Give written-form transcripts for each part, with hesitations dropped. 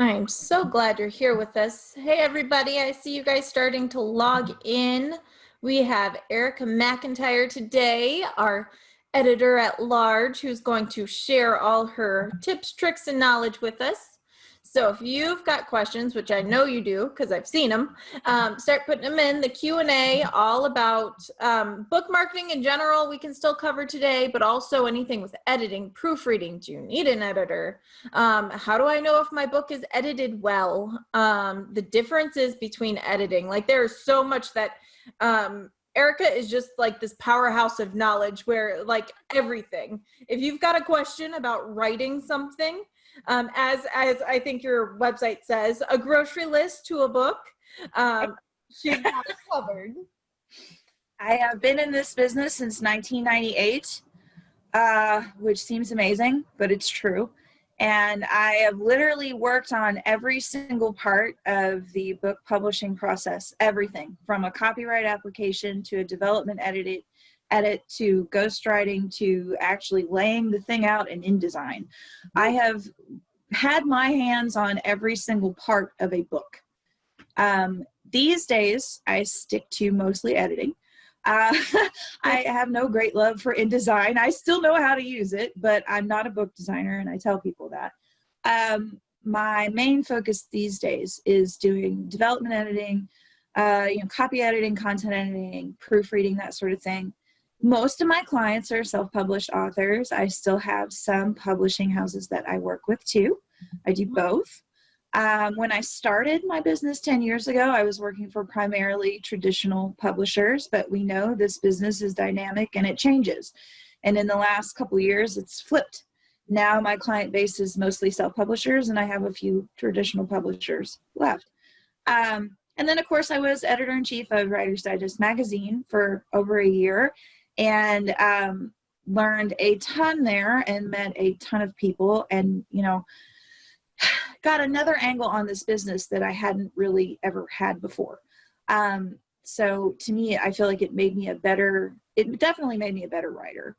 I'm so glad you're here with us. Hey, everybody. I see you guys starting to log in. We have Ericka McIntyre today, our editor at large, who's going to share all her tips, tricks, and knowledge with us. So if you've got questions, which I know you do because I've seen them, start putting them in the Q&A all about book marketing in general. We can still cover today, but also anything with editing, proofreading. Do you need an editor? How do I know if my book is edited well? The differences between editing, like there's so much that Ericka is just like this powerhouse of knowledge where like everything, if you've got a question about writing something, as I think your website says, a grocery list to a book, she's got it covered. I have been in this business since 1998, which seems amazing, but it's true. And I have literally worked on every single part of the book publishing process, everything from a copyright application to a development edit to ghostwriting to actually laying the thing out in InDesign. I have had my hands on every single part of a book. These days, I stick to mostly editing. I have no great love for InDesign. I still know how to use it, but I'm not a book designer, and I tell people that. My main focus these days is doing development editing, copy editing, content editing, proofreading, that sort of thing. Most of my clients are self-published authors. I still have some publishing houses that I work with too. I do both. When I started my business 10 years ago, I was working for primarily traditional publishers, but we know this business is dynamic and it changes. And in the last couple of years, it's flipped. Now my client base is mostly self-publishers, and I have a few traditional publishers left. And then, of course, I was editor-in-chief of Writer's Digest magazine for over a year, and learned a ton there and met a ton of people, and, got another angle on this business that I hadn't really ever had before. So to me, I feel like it definitely made me a better writer.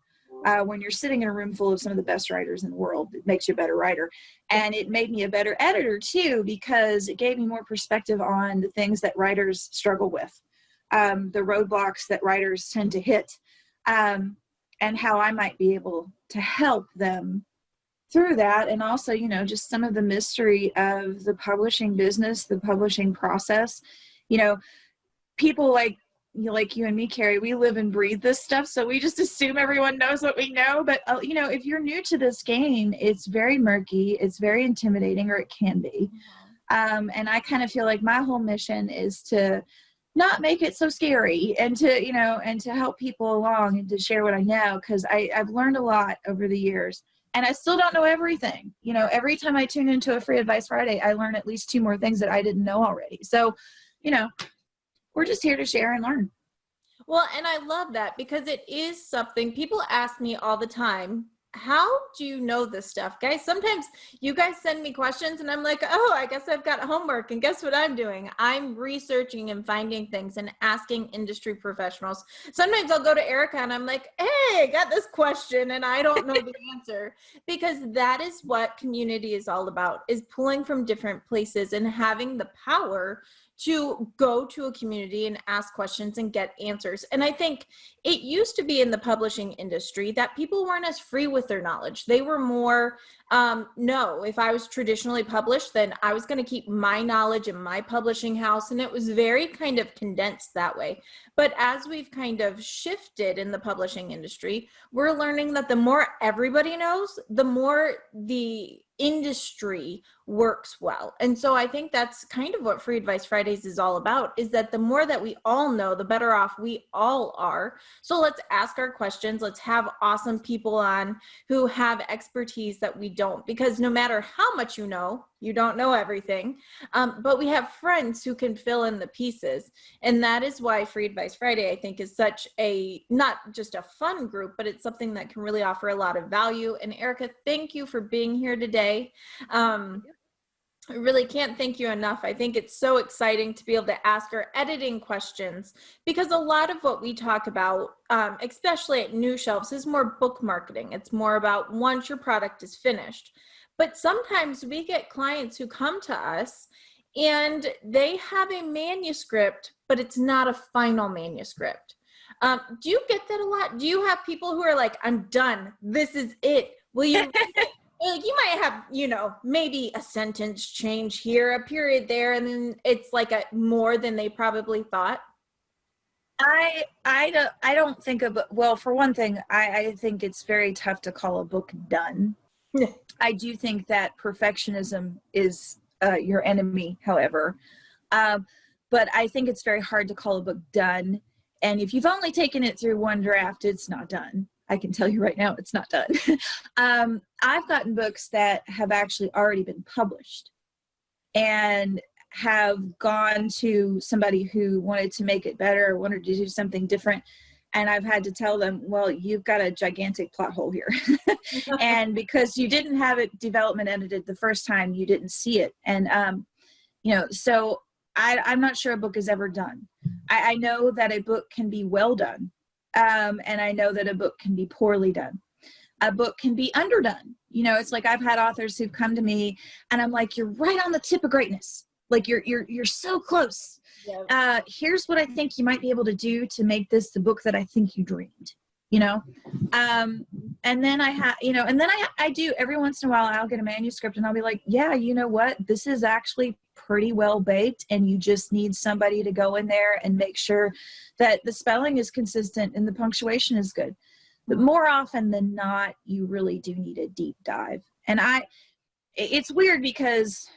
When you're sitting in a room full of some of the best writers in the world, it makes you a better writer. And it made me a better editor too, because it gave me more perspective on the things that writers struggle with, the roadblocks that writers tend to hit, and how I might be able to help them through that. And also, just some of the mystery of the publishing business, the publishing process. People like you and me, Keri, we live and breathe this stuff, so we just assume everyone knows what we know. But if you're new to this game, it's very murky, it's very intimidating, or it can be. And I kind of feel like my whole mission is to not make it so scary, and to help people along and to share what I know, because I've learned a lot over the years. And I still don't know everything. Every time I tune into a Free Advice Friday, I learn at least 2 more things that I didn't know already. So, we're just here to share and learn. Well, and I love that, because it is something people ask me all the time. How do you know this stuff? Guys, sometimes you guys send me questions and I'm like, oh, I guess I've got homework. And guess what I'm doing? I'm researching and finding things and asking industry professionals. Sometimes I'll go to Ericka and I'm like, hey, I got this question and I don't know the answer. Because that is what community is all about, is pulling from different places and having the power to go to a community and ask questions and get answers. And I think it used to be in the publishing industry that people weren't as free with their knowledge. They were more, no, if I was traditionally published, then I was going to keep my knowledge in my publishing house. And it was very kind of condensed that way. But as we've kind of shifted in the publishing industry, we're learning that the more everybody knows, the more the industry works well. And so I think that's kind of what Free Advice Fridays is all about, is that the more that we all know, the better off we all are. So let's ask our questions. Let's have awesome people on who have expertise that we don't, because no matter how much you don't know everything, but we have friends who can fill in the pieces. And that is why Free Advice Friday, I think, is such a, not just a fun group, but it's something that can really offer a lot of value. And Ericka, thank you for being here today. I really can't thank you enough. I think it's so exciting to be able to ask our editing questions, because a lot of what we talk about, especially at New Shelves, is more book marketing. It's more about once your product is finished. But sometimes we get clients who come to us and they have a manuscript, but it's not a final manuscript. Do you get that a lot? Do you have people who are like, I'm done, this is it, will you like, you might have, you know, maybe a sentence change here, a period there, and then it's like a more than they probably thought? I don't think of, well, for one thing, I think it's very tough to call a book done. I do think that perfectionism is your enemy, however. But I think it's very hard to call a book done. And if you've only taken it through one draft, it's not done. I can tell you right now, it's not done. I've gotten books that have actually already been published and have gone to somebody who wanted to make it better, wanted to do something different. And I've had to tell them, well, you've got a gigantic plot hole here. And because you didn't have it development edited the first time, you didn't see it. And, you know, so I'm not sure a book is ever done. I know that a book can be well done. And I know that a book can be poorly done. A book can be underdone. You know, it's like I've had authors who've come to me and I'm like, you're right on the tip of greatness. Like you're so close. Yeah. Here's what I think you might be able to do to make this the book that I think you dreamed, you know? And then I do every once in a while, I'll get a manuscript and I'll be like, yeah, you know what? This is actually pretty well baked, and you just need somebody to go in there and make sure that the spelling is consistent and the punctuation is good. But more often than not, you really do need a deep dive. And it's weird because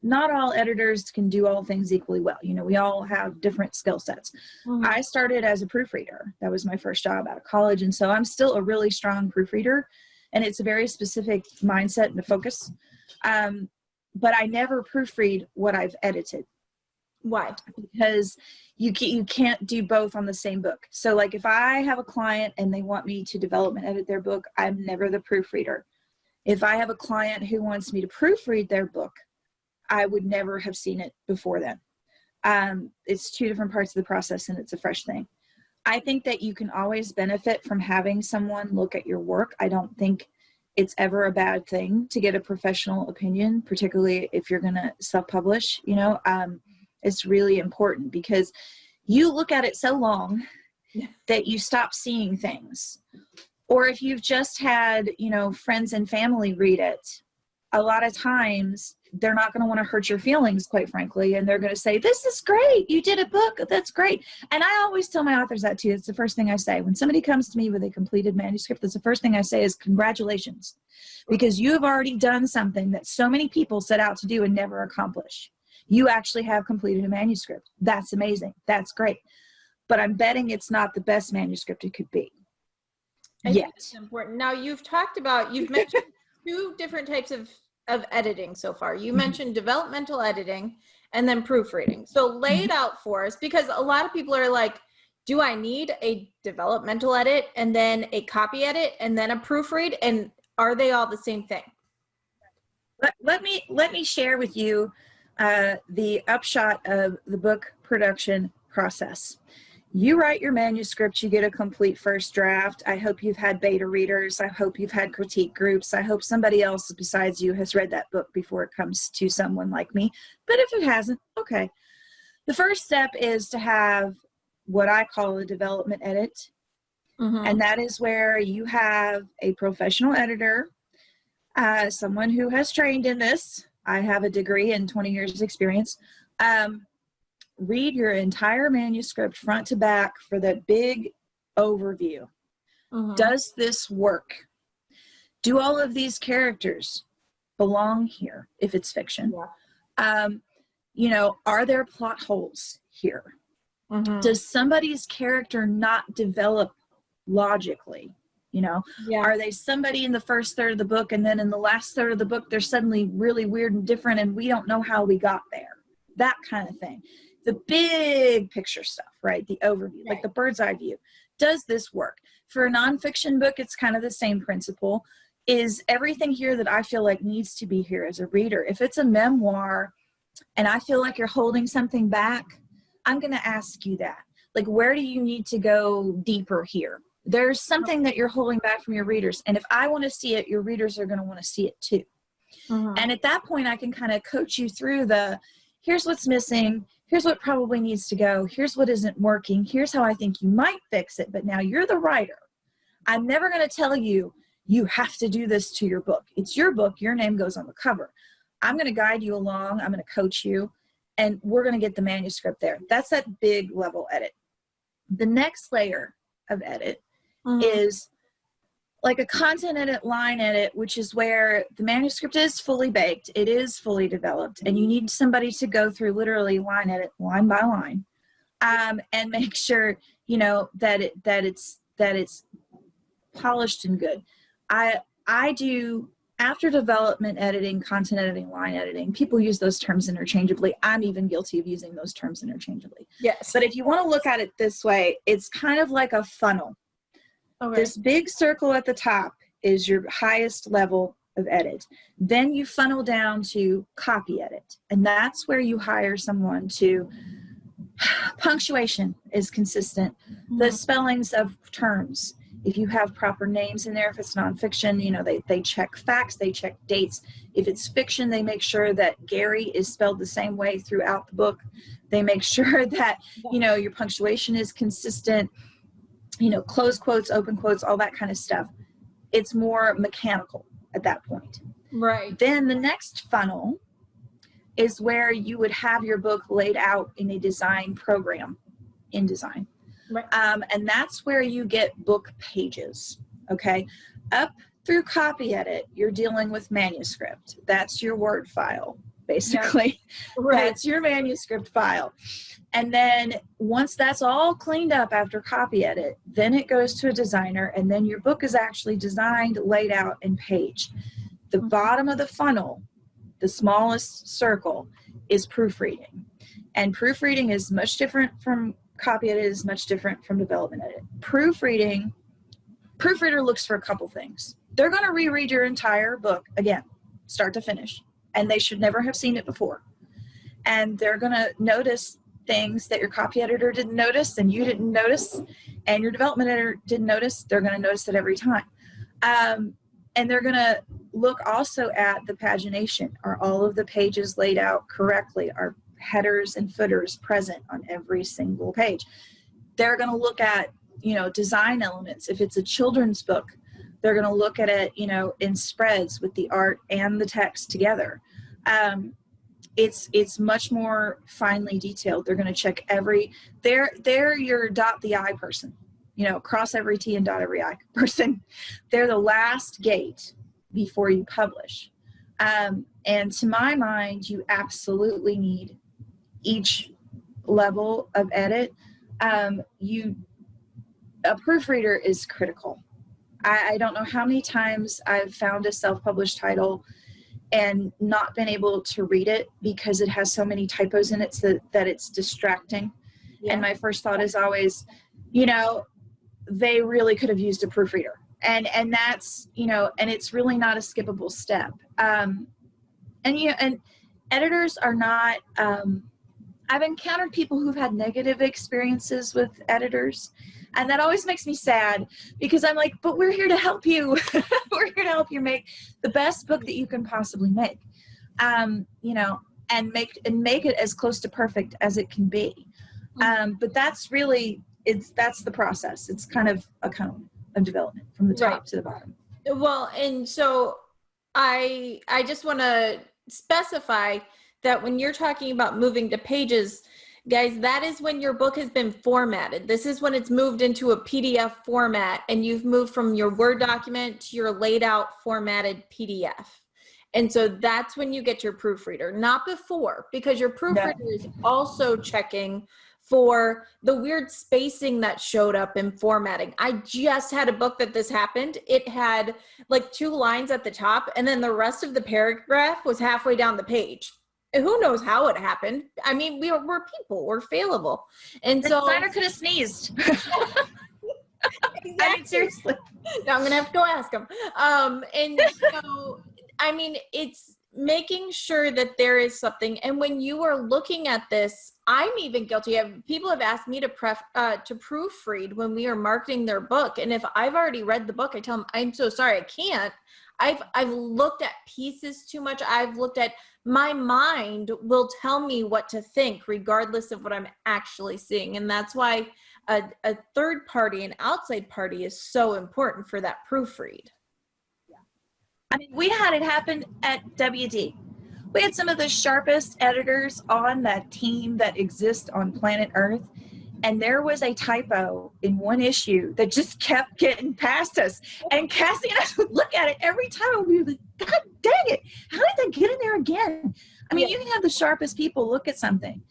not all editors can do all things equally well. You know, we all have different skill sets. Mm-hmm. I started as a proofreader. That was my first job out of college. And so I'm still a really strong proofreader, and it's a very specific mindset and a focus. But I never proofread what I've edited. Why? Because you can't do both on the same book. So like if I have a client and they want me to development edit their book, I'm never the proofreader. If I have a client who wants me to proofread their book, I would never have seen it before then. It's two different parts of the process, and it's a fresh thing. I think that you can always benefit from having someone look at your work. I don't think it's ever a bad thing to get a professional opinion, particularly if you're going to self-publish. You know, it's really important because you look at it so long that you stop seeing things. Or if you've just had, you know, friends and family read it, a lot of times they're not going to want to hurt your feelings, quite frankly. And they're going to say, this is great. You did a book. That's great. And I always tell my authors that too. It's the first thing I say. When somebody comes to me with a completed manuscript, that's the first thing I say is congratulations, because you have already done something that so many people set out to do and never accomplish. You actually have completed a manuscript. That's amazing. That's great. But I'm betting it's not the best manuscript it could be. I think it's important. Now you've mentioned two different types of editing so far. You mentioned developmental editing and then proofreading. So lay it out for us, because a lot of people are like, do I need a developmental edit and then a copy edit and then a proofread? And are they all the same thing? Let me share with you the upshot of the book production process. You write your manuscript, you get a complete first draft. I hope you've had beta readers. I hope you've had critique groups. I hope somebody else besides you has read that book before it comes to someone like me. But if it hasn't, okay. The first step is to have what I call a development edit. Mm-hmm. And that is where you have a professional editor, someone who has trained in this. I have a degree and 20 years experience. Read your entire manuscript front to back for that big overview. Mm-hmm. Does this work? Do all of these characters belong here if it's fiction? Yeah. You know, are there plot holes here? Mm-hmm. Does somebody's character not develop logically? You know, yeah. Are they somebody in the first third of the book and then in the last third of the book they're suddenly really weird and different and we don't know how we got there? That kind of thing. The big picture stuff, right? The overview, right. Like the bird's eye view. Does this work? For a nonfiction book, it's kind of the same principle. Is everything here that I feel like needs to be here as a reader? If it's a memoir and I feel like you're holding something back, I'm going to ask you that. Like, where do you need to go deeper here? There's something that you're holding back from your readers. And if I want to see it, your readers are going to want to see it too. And at that point, I can kind of coach you through here's what's missing. Here's what probably needs to go. Here's what isn't working. Here's how I think you might fix it. But now you're the writer. I'm never going to tell you, you have to do this to your book. It's your book. Your name goes on the cover. I'm going to guide you along. I'm going to coach you. And we're going to get the manuscript there. That's that big level edit. The next layer of edit is like a content edit, line edit, which is where the manuscript is fully baked. It is fully developed. And you need somebody to go through literally line edit, line by line, and make sure, you know, that it's polished and good. I do after development editing, content editing, line editing. People use those terms interchangeably. I'm even guilty of using those terms interchangeably. Yes. But if you want to look at it this way, it's kind of like a funnel. Okay. This big circle at the top is your highest level of edit. Then you funnel down to copy edit. And that's where you hire someone to, punctuation is consistent. The spellings of terms. If you have proper names in there, if it's nonfiction, you know, they check facts, they check dates. If it's fiction, they make sure that Gary is spelled the same way throughout the book. They make sure that, you know, your punctuation is consistent, you know, close quotes, open quotes, all that kind of stuff. It's more mechanical at that point. Right. Then the next funnel is where you would have your book laid out in a design program, InDesign. Right. And that's where you get book pages, okay? Up through copy edit, you're dealing with manuscript. That's your Word file, basically. Yeah. Right. That's your manuscript file. And then once that's all cleaned up after copy edit, then it goes to a designer, and then your book is actually designed, laid out, and paged. The bottom of the funnel, the smallest circle, is proofreading. And proofreading is much different from copy edit, is much different from development edit. Proofreader looks for a couple things. They're going to reread your entire book again, start to finish, and they should never have seen it before. And they're going to notice things that your copy editor didn't notice and you didn't notice and your development editor didn't notice. They're going to notice it every time. And they're going to look also at the pagination. Are all of the pages laid out correctly? Are headers and footers present on every single page? They're going to look at, you know, design elements. If it's a children's book, they're going to look at it, you know, in spreads with the art and the text together. It's much more finely detailed. They're going to check they're your dot the I person, you know, cross every T and dot every I person. They're the last gate before you publish. And to my mind, you absolutely need each level of edit. A proofreader is critical. I don't know how many times I've found a self-published title and not been able to read it because it has so many typos in it that it's distracting. Yeah. And my first thought is always, you know, they really could have used a proofreader. And that's, you know, and it's really not a skippable step. And editors are not, I've encountered people who've had negative experiences with editors, and that always makes me sad because I'm like, but we're here to help you. We're here to help you make the best book that you can possibly make, you know, and make it as close to perfect as it can be. But that's really, that's the process. It's kind of a cone of development from the top to the bottom. Well, and so I just want to specify that when you're talking about moving to pages, guys, that is when your book has been formatted. This is when it's moved into a PDF format and you've moved from your Word document to your laid out formatted PDF. And so that's when you get your proofreader, not before, because your proofreader is also checking for the weird spacing that showed up in formatting. I just had a book that this happened. It had like 2 lines at the top and then the rest of the paragraph was halfway down the page. Who knows how it happened? I mean, we're people, we're failable. And the designer could have sneezed. Exactly. I mean, seriously. No, I'm going to have to go ask him. And so, I mean, it's making sure that there is something. And when you are looking at this, I'm even guilty of, people have asked me to proofread when we are marketing their book. And if I've already read the book, I tell them, I'm so sorry, I can't. I've looked at pieces too much. I've looked at, my mind will tell me what to think regardless of what I'm actually seeing. And that's why a third party, an outside party, is so important for that proofread. I mean, we had it happen at WD. We had some of the sharpest editors on that team that exist on planet Earth. And there was a typo in one issue that just kept getting past us. And Cassie and I would look at it every time and we would be like, God dang it, how did that get in there again? I mean, you can have the sharpest people look at something,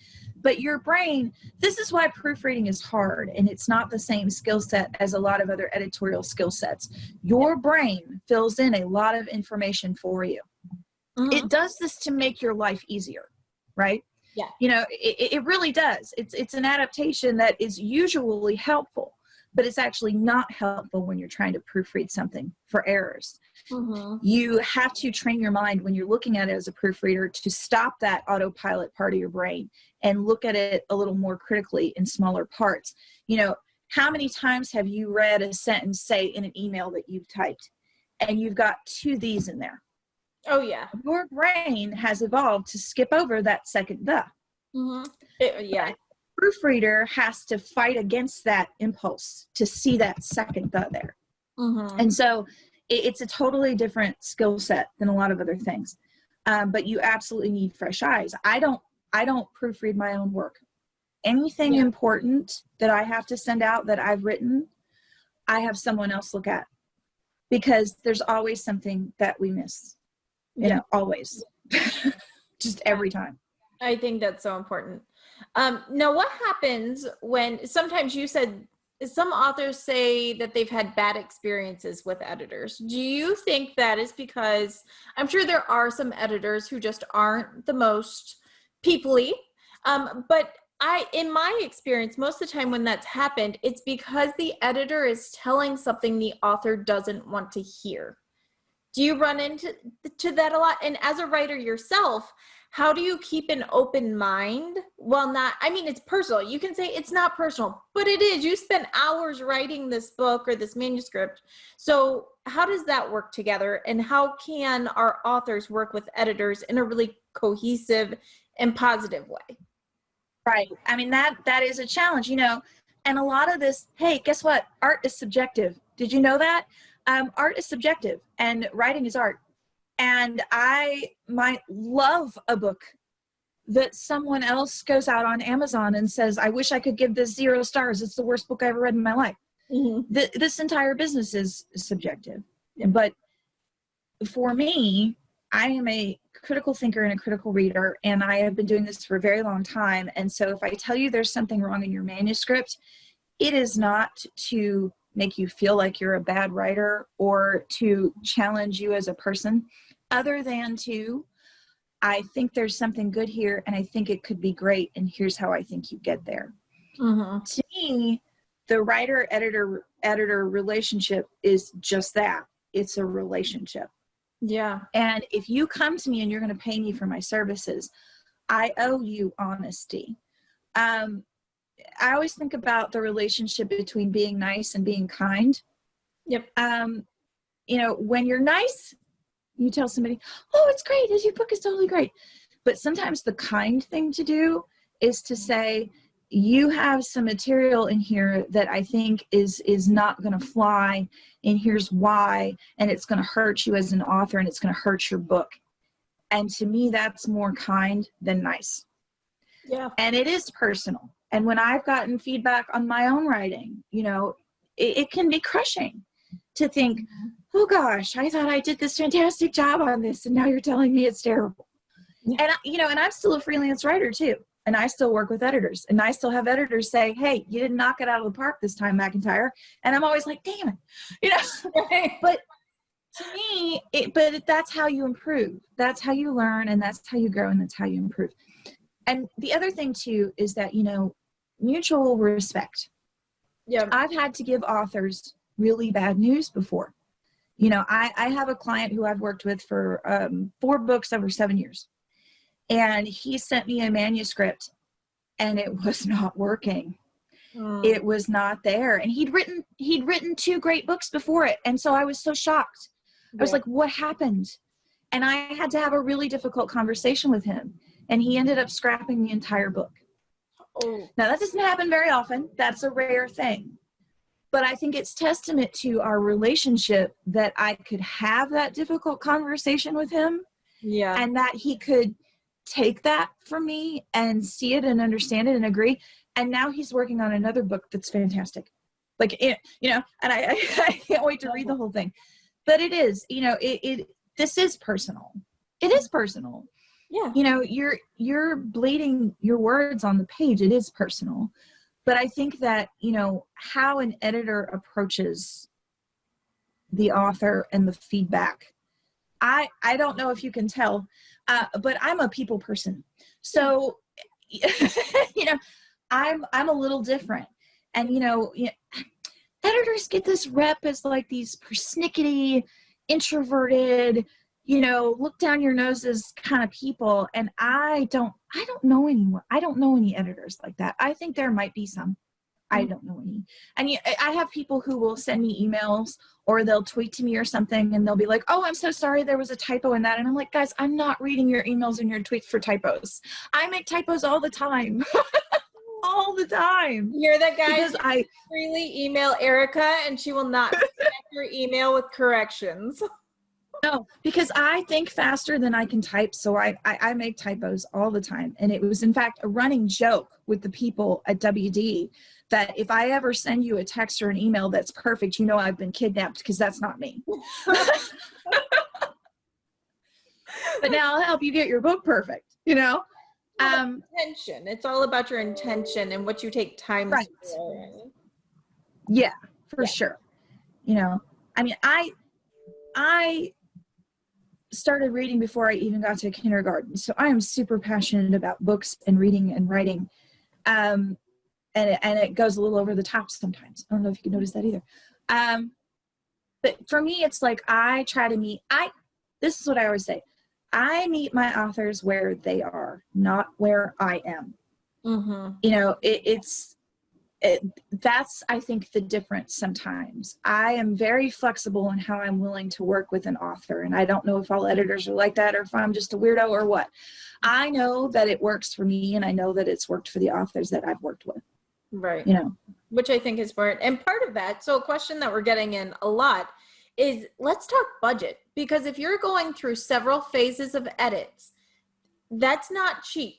but your brain, this is why proofreading is hard, and it's not the same skill set as a lot of other editorial skill sets. Your brain fills in a lot of information for you. It does this to make your life easier, right? Yeah. You know, it really does. It's an adaptation that is usually helpful, but it's actually not helpful when you're trying to proofread something for errors. You have to train your mind when you're looking at it as a proofreader to stop that autopilot part of your brain and look at it a little more critically in smaller parts. You know, how many times have you read a sentence, say, in an email that you've typed, and you've got 2 these in there? Oh, yeah. Your brain has evolved to skip over that second the. Yeah. Proofreader has to fight against that impulse to see that second the there. And so it's a totally different skill set than a lot of other things. But you absolutely need fresh eyes. I don't proofread my own work. Anything important that I have to send out that I've written, I have someone else look at, because there's always something that we miss. You know, always. Just every time. I think that's so important. Now, what happens when, sometimes you said some authors say that they've had bad experiences with editors. Do you think that is because, I'm sure there are some editors who just aren't the most people-y, but in my experience, most of the time when that's happened, it's because the editor is telling something the author doesn't want to hear. Do you run into that a lot? And as a writer yourself, how do you keep an open mind while not, I mean, it's personal. You can say it's not personal, but it is. You spent hours writing this book or this manuscript. So how does that work together? And how can our authors work with editors in a really cohesive and positive way? Right. I mean, that is a challenge, you know, and a lot of this, hey, guess what? Art is subjective. Did you know that? Art is subjective and writing is art. And I might love a book that someone else goes out on Amazon and says, I wish I could give this 0 stars. It's the worst book I ever read in my life. This entire business is subjective. But for me, I am a critical thinker and a critical reader, and I have been doing this for a very long time. And so if I tell you there's something wrong in your manuscript, it is not to make you feel like you're a bad writer or to challenge you as a person, other than to, I think there's something good here and I think it could be great, and here's how I think you get there. To me, the writer-editor relationship is just that. It's a relationship. Yeah. And if you come to me and you're going to pay me for my services, I owe you honesty. I always think about the relationship between being nice and being kind. Yep. You know, when you're nice, you tell somebody, oh, it's great. Your book is totally great. But sometimes the kind thing to do is to say, you have some material in here that I think is not going to fly, and here's why, and it's going to hurt you as an author, and it's going to hurt your book. And to me, that's more kind than nice. Yeah. And it is personal. And when I've gotten feedback on my own writing, you know, it can be crushing to think, oh gosh, I thought I did this fantastic job on this, and now you're telling me it's terrible. And and I'm still a freelance writer too. And I still work with editors, and I still have editors say, hey, you didn't knock it out of the park this time, McIntyre. And I'm always like, damn it, but to me, but that's how you improve. That's how you learn, and that's how you grow, and that's how you improve. And the other thing too is that, mutual respect. Yeah. I've had to give authors really bad news before. I have a client who I've worked with for 4 books over 7 years. And he sent me a manuscript and it was not working. It was not there. And he'd written 2 great books before it. And so I was so shocked. I was Yeah. like, what happened? And I had to have a really difficult conversation with him. And he ended up scrapping the entire book. Oh, Now, that doesn't happen very often. That's a rare thing. But I think it's testament to our relationship that I could have that difficult conversation with him, yeah. and that he could take that from me and see it and understand it and agree. And now he's working on another book that's fantastic. Like, and I can't wait to read the whole thing. But it is, this is personal. It is personal. Yeah. You're bleeding your words on the page. It is personal. But I think that, how an editor approaches the author and the feedback, I don't know if you can tell, but I'm a people person. So, I'm a little different. And, editors get this rep as like these persnickety, introverted, look down your noses kind of people. And I don't know anyone. I don't know any editors like that. I think there might be some. I don't know any. And I have people who will send me emails, or they'll tweet to me or something, and they'll be like, oh, I'm so sorry, there was a typo in that. And I'm like, guys, I'm not reading your emails and your tweets for typos. I make typos all the time. All the time. You're the guy Because I freely email Ericka, and she will not send your email with corrections. No, because I think faster than I can type, so I make typos all the time. And it was, in fact, a running joke with the people at WD that if I ever send you a text or an email that's perfect, I've been kidnapped, because that's not me. But now I'll help you get your book perfect, Intention. It's all about your intention and what you take time Right. for. Yeah, for sure. I started reading before I even got to kindergarten. So I am super passionate about books and reading and writing. And it goes a little over the top sometimes. I don't know if you can notice that either. But for me, it's like this is what I always say. I meet my authors where they are, not where I am. Mm-hmm. That's, I think, the difference sometimes. I am very flexible in how I'm willing to work with an author. And I don't know if all editors are like that, or if I'm just a weirdo or what. I know that it works for me, and I know that it's worked for the authors that I've worked with. Right. Which I think is important. And part of that, so a question that we're getting in a lot is, let's talk budget. Because if you're going through several phases of edits, that's not cheap.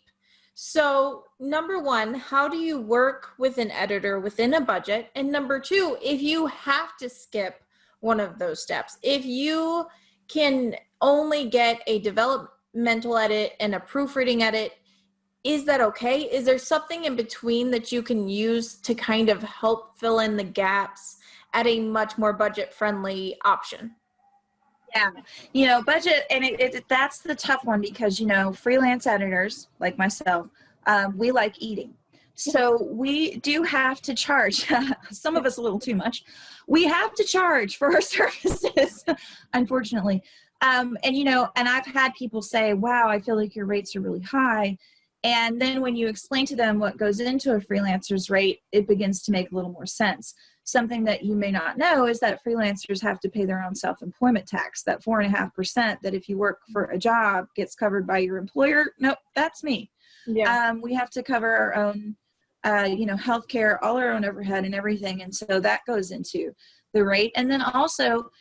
So number one, how do you work with an editor within a budget? And number two, if you have to skip one of those steps, if you can only get a developmental edit and a proofreading edit, is that okay? Is there something in between that you can use to kind of help fill in the gaps at a much more budget-friendly option? Yeah, budget, and that's the tough one, because, freelance editors like myself, we like eating. So we do have to charge, some of us a little too much. We have to charge for our services, unfortunately. And I've had people say, wow, I feel like your rates are really high. And then when you explain to them what goes into a freelancer's rate, it begins to make a little more sense. Something that you may not know is that freelancers have to pay their own self-employment tax, that 4.5% that if you work for a job gets covered by your employer. Nope, that's me. Yeah. We have to cover our own, healthcare, all our own overhead and everything. And so that goes into the rate. And then also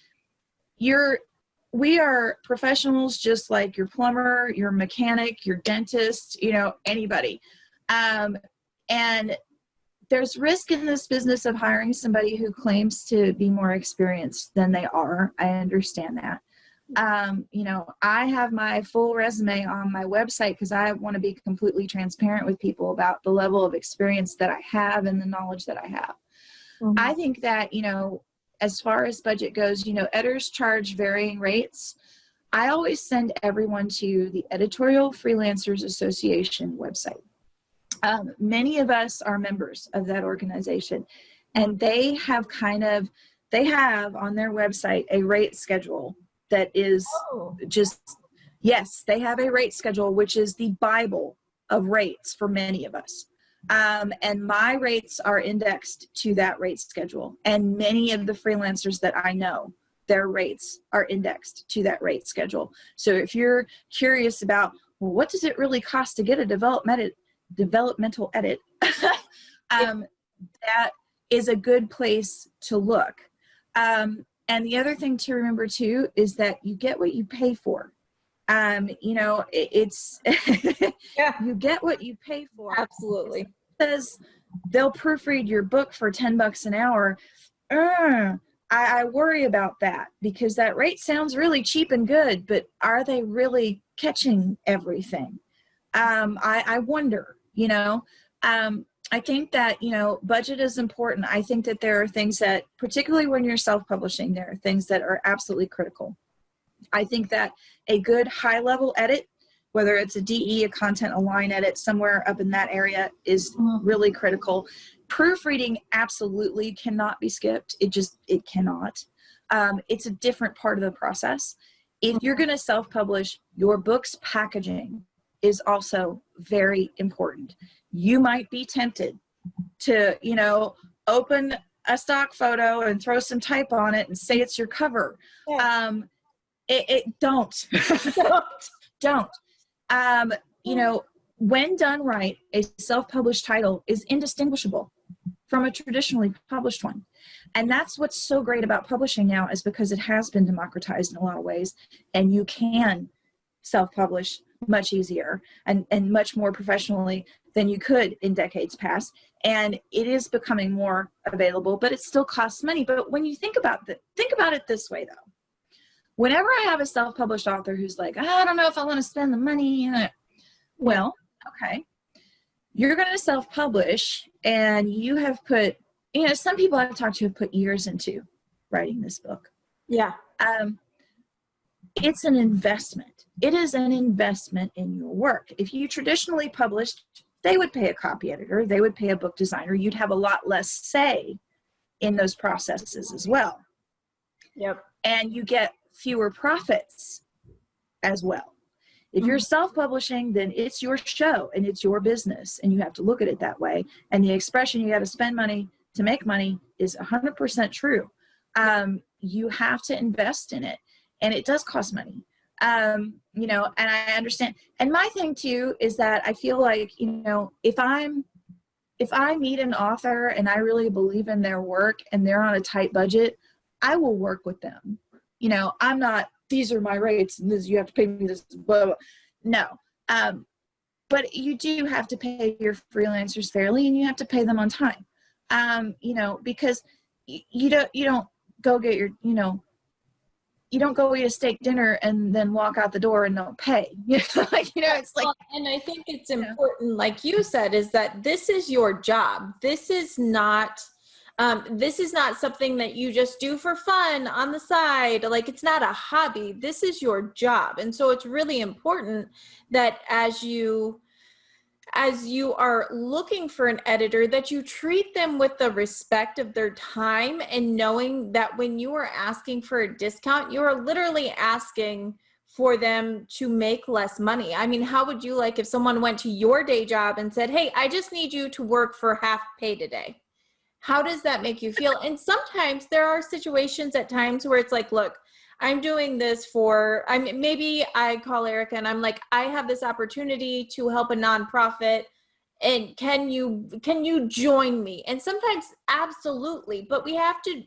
we are professionals, just like your plumber, your mechanic, your dentist, anybody. And there's risk in this business of hiring somebody who claims to be more experienced than they are. I understand that. I have my full resume on my website because I want to be completely transparent with people about the level of experience that I have and the knowledge that I have. Mm-hmm. I think that, as far as budget goes, editors charge varying rates. I always send everyone to the Editorial Freelancers Association website. Many of us are members of that organization, and they have on their website a rate schedule that is they have a rate schedule, which is the Bible of rates for many of us. And my rates are indexed to that rate schedule. And many of the freelancers that I know their rates are indexed to that rate schedule. So if you're curious about, well, what does it really cost to get a developmental edit, that is a good place to look. And the other thing to remember too is that you get what you pay for. It's Yeah. You get what you pay for. Absolutely. It says they'll proofread your book for $10 an hour. I worry about that, because that rate sounds really cheap and good, but are they really catching everything? I wonder, I think that, budget is important. I think that there are things that, particularly when you're self-publishing, there are things that are absolutely critical. I think that a good high-level edit, whether it's a DE, a content, a line edit, somewhere up in that area, is really critical. Proofreading absolutely cannot be skipped. It cannot. It's a different part of the process. If you're going to self-publish, your book's packaging is also very important. You might be tempted to, open a stock photo and throw some type on it and say it's your cover. Yeah. Don't. Don't. When done right, a self-published title is indistinguishable from a traditionally published one. And that's what's so great about publishing now, is because it has been democratized in a lot of ways, and you can self-publish much easier and much more professionally than you could in decades past. And it is becoming more available, but it still costs money. But when you think about it this way, though. Whenever I have a self-published author who's like, I don't know if I want to spend the money, well, okay. You're going to self-publish, and you have put, some people I've talked to have put years into writing this book. Yeah. It's an investment. It is an investment in your work. If you traditionally published, they would pay a copy editor, they would pay a book designer. You'd have a lot less say in those processes as well. Yep. And you get fewer profits as well. If you're self-publishing, then it's your show and it's your business, and you have to look at it that way. And the expression, you got to spend money to make money, is 100% true. You have to invest in it, and it does cost money. And I understand. And my thing too is that I feel like, if I meet an author and I really believe in their work and they're on a tight budget, I will work with them. I'm not, these are my rates and this, you have to pay me this, blah, blah. No. But you do have to pay your freelancers fairly, and you have to pay them on time. Because you don't go get your, you don't go eat a steak dinner and then walk out the door and don't pay. It's like, and I think it's important, like you said, is that this is your job. This is not something that you just do for fun on the side. Like, it's not a hobby. This is your job. And so it's really important that as you are looking for an editor, that you treat them with the respect of their time, and knowing that when you are asking for a discount, you are literally asking for them to make less money. I mean, how would you like if someone went to your day job and said, hey, I just need you to work for half pay today? How does that make you feel? And sometimes there are situations at times where it's like, look, I'm doing this maybe I call Ericka and I'm like, I have this opportunity to help a nonprofit, and can you join me? And sometimes absolutely, but we have to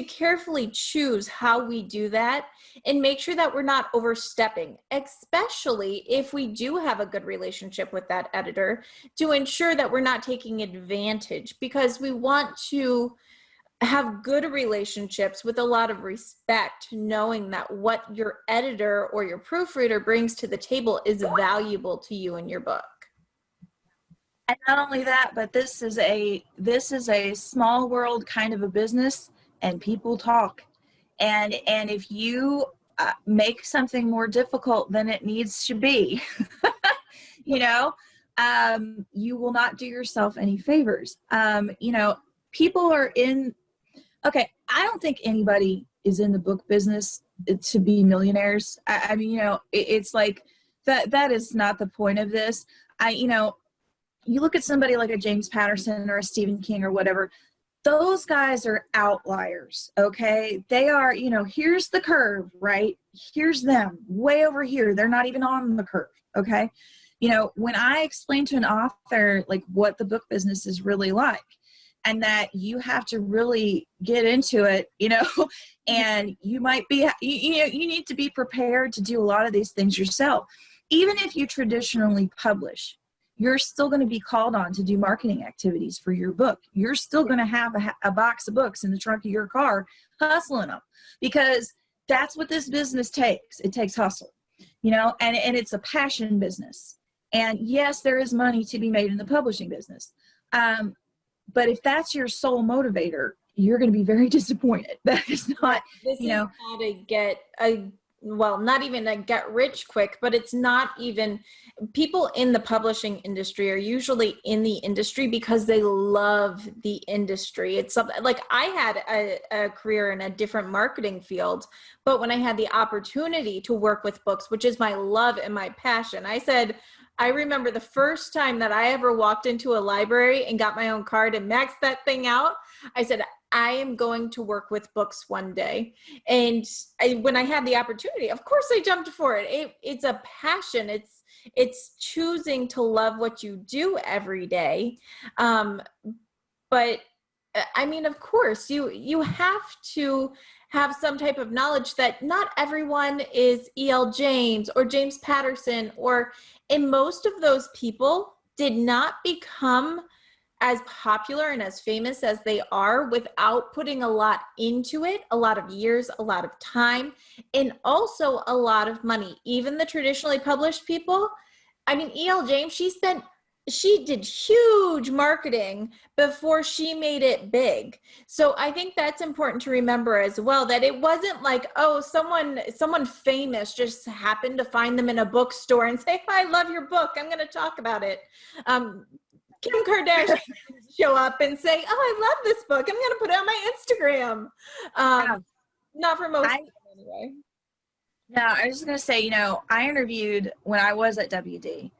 carefully choose how we do that and make sure that we're not overstepping, especially if we do have a good relationship with that editor, to ensure that we're not taking advantage, because we want to have good relationships with a lot of respect, knowing that what your editor or your proofreader brings to the table is valuable to you in your book. And not only that, but this is a small world kind of a business, and people talk. And if you make something more difficult than it needs to be, you will not do yourself any favors. People are in, okay, I don't think anybody is in the book business to be millionaires. I mean, it's like that is not the point of this. You look at somebody like a James Patterson or a Stephen King or whatever, those guys are outliers, okay? They are, you know, here's the curve, right? Here's them way over here. They're not even on the curve, okay? You know, when I explain to an author like what the book business is really like, and that you have to really get into it, you know, and you might be, you know, you need to be prepared to do a lot of these things yourself. Even if you traditionally publish, you're still going to be called on to do marketing activities for your book. You're still going to have a box of books in the trunk of your car hustling them, because that's what this business takes. It takes hustle, you know, and it's a passion business. And yes, there is money to be made in the publishing business. But if that's your sole motivator, you're going to be very disappointed. That is not, this you know, is how to get a, well, not even a get rich quick, but it's not even, people in the publishing industry are usually in the industry because they love the industry. It's something like, I had a career in a different marketing field, but when I had the opportunity to work with books, which is my love and my passion, I remember the first time that I ever walked into a library and got my own card and maxed that thing out. I said, I am going to work with books one day. And when I had the opportunity, of course I jumped for it. It's a passion. It's choosing to love what you do every day. But I mean, of course, you have to have some type of knowledge that not everyone is E.L. James or James Patterson, and most of those people did not become as popular and as famous as they are without putting a lot into it, a lot of years, a lot of time, and also a lot of money. Even the traditionally published people, I mean, E.L. James, she did huge marketing before she made it big. So I think that's important to remember as well, that it wasn't like, oh, someone famous just happened to find them in a bookstore and say, I love your book, I'm going to talk about it. Kim Kardashian show up and say, oh, I love this book, I'm going to put it on my Instagram. Not for most people anyway. No, I was just going to say, you know, I interviewed when I was at WD.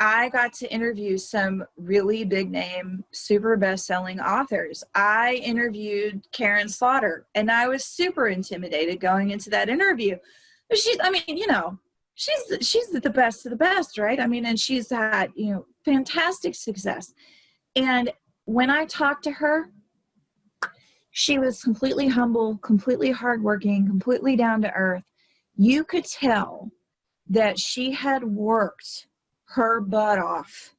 I got to interview some really big name, super best-selling authors. I interviewed Karen Slaughter, and I was super intimidated going into that interview. But she's the best of the best, right? I mean, and she's had, you know, fantastic success. And when I talked to her, she was completely humble, completely hardworking, completely down to earth. You could tell that she had worked her butt off